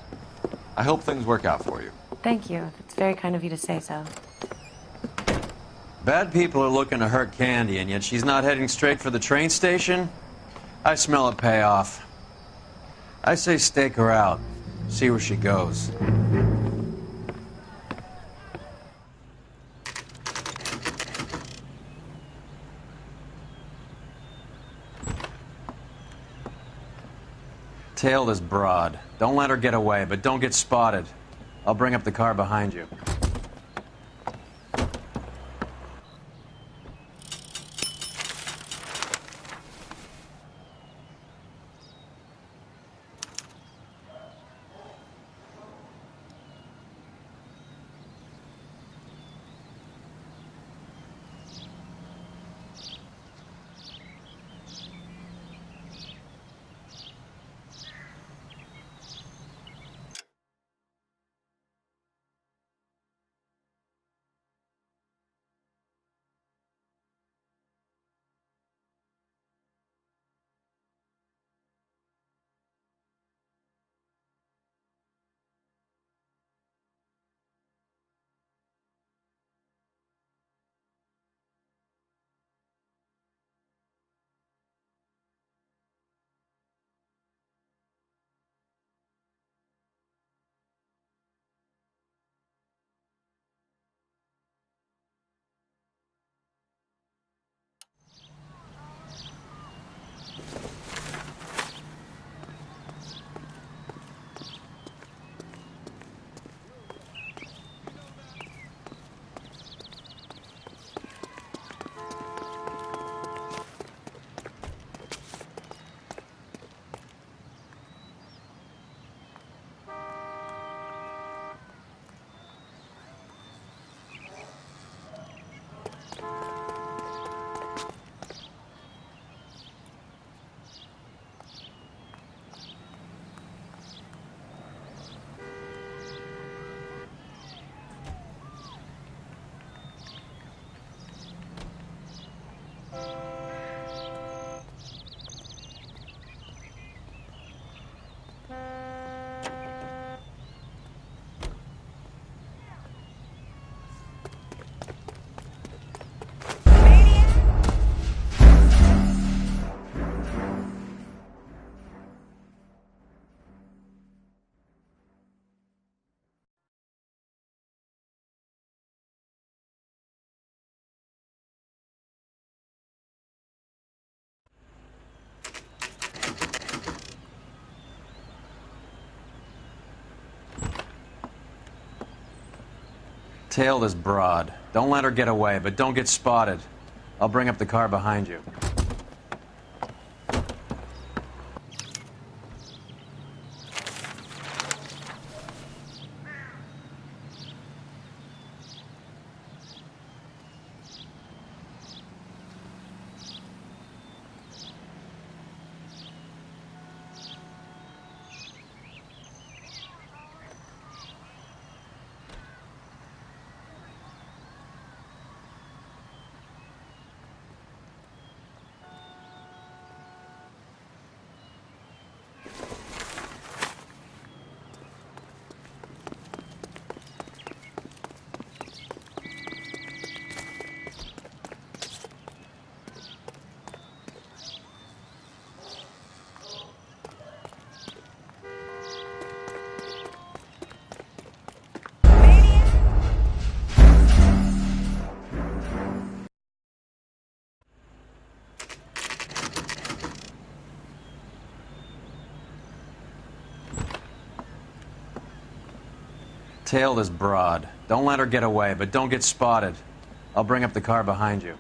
I hope things work out for you. Thank you. It's very kind of you to say so. Bad people are looking to hurt Candy, and yet she's not heading straight for the train station? I smell a payoff. I say stake her out. See where she goes. Tail this broad. Don't let her get away, but don't get spotted. I'll bring up the car behind you. Tail this broad. Don't let her get away, but don't get spotted. I'll bring up the car behind you. Tail this broad. Don't let her get away, but don't get spotted. I'll bring up the car behind you.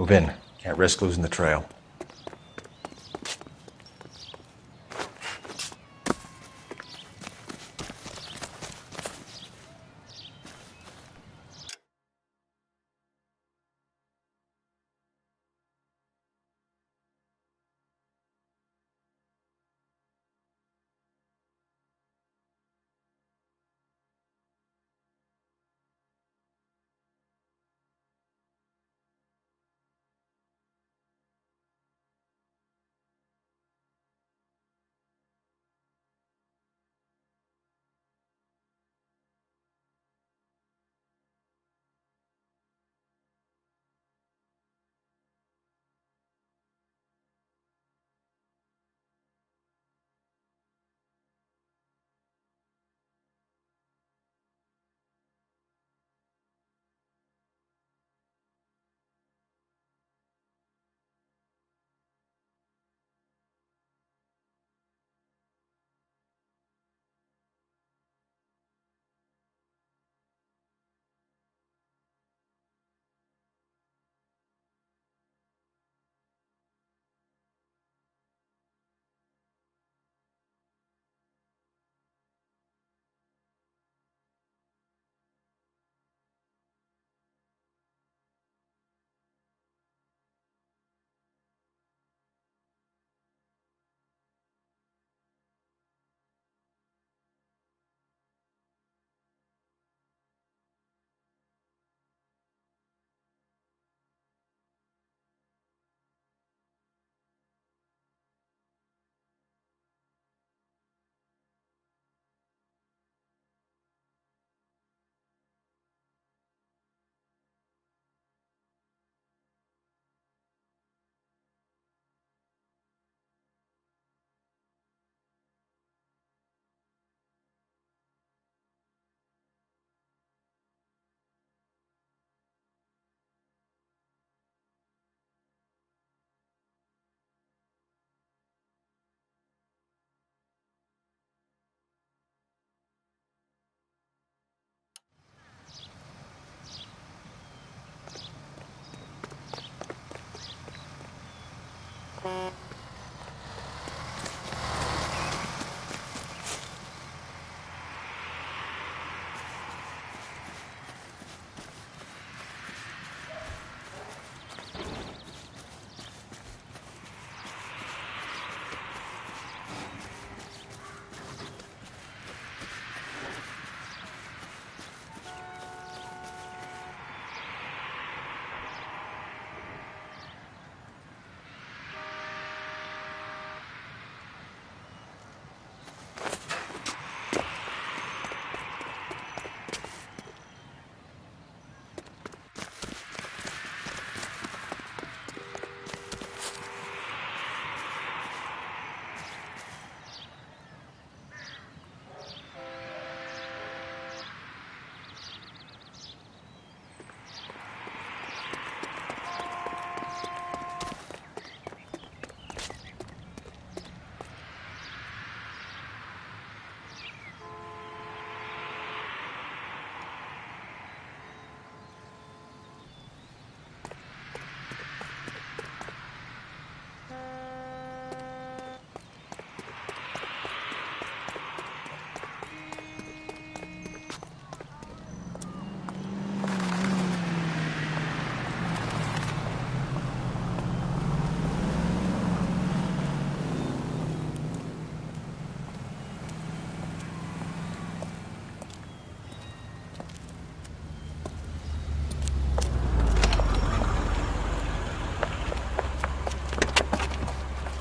Move in. Can't risk losing the trail.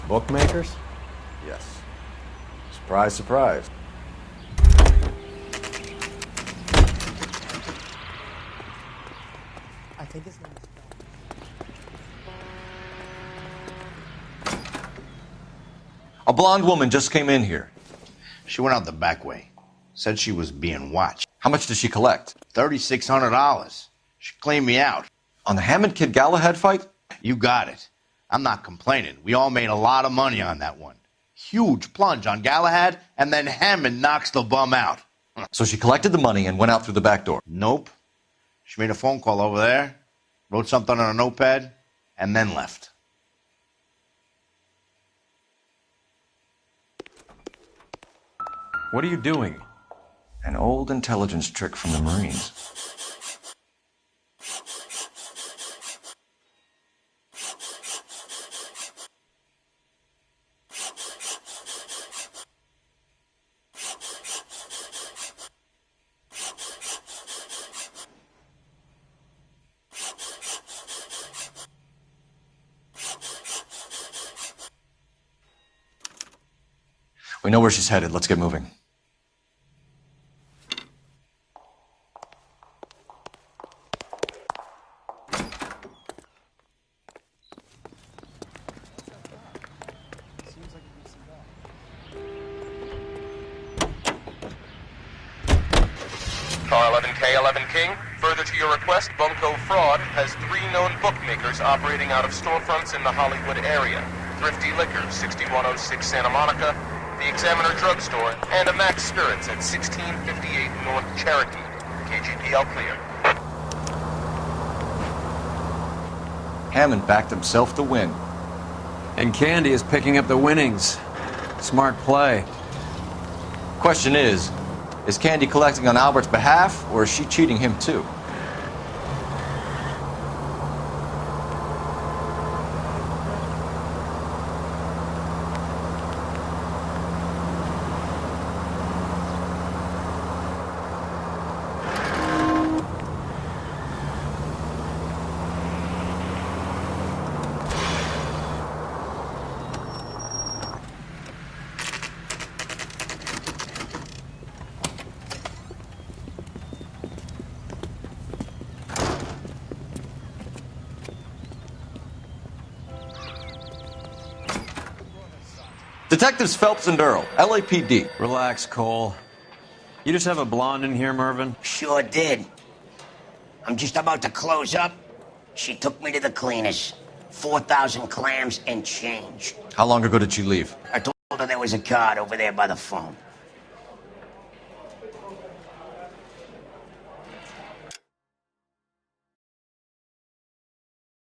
Bookmakers? Yes. Surprise, surprise. I think his name is A blonde woman just came in here. She went out the back way. Said she was being watched. How much did she collect? $3,600. She cleaned me out. On the Hammond Kid Galahad fight? You got it. I'm not complaining. We all made a lot of money on that one. Huge plunge on Galahad, and then Hammond knocks the bum out. So she collected the money and went out through the back door? Nope. She made a phone call over there, wrote something on a notepad, and then left. What are you doing? An old intelligence trick from the Marines. We know where she's headed. Let's get moving. Car 11K, 11 King. Further to your request, Bunko Fraud has 3 known bookmakers operating out of storefronts in the Hollywood area. Thrifty Liquor, 6106 Santa Monica, the Examiner Drugstore, and a Max Spirits at 1658 North Cherokee. KGPL clear. Hammond backed himself to win. And Candy is picking up the winnings. Smart play. Question is Candy collecting on Albert's behalf, or is she cheating him too? Detectives Phelps and Earl, LAPD. Relax, Cole. You just have a blonde in here, Mervyn? Sure did. I'm just about to close up. She took me to the cleaners. 4,000 clams and change. How long ago did she leave? I told her there was a card over there by the phone.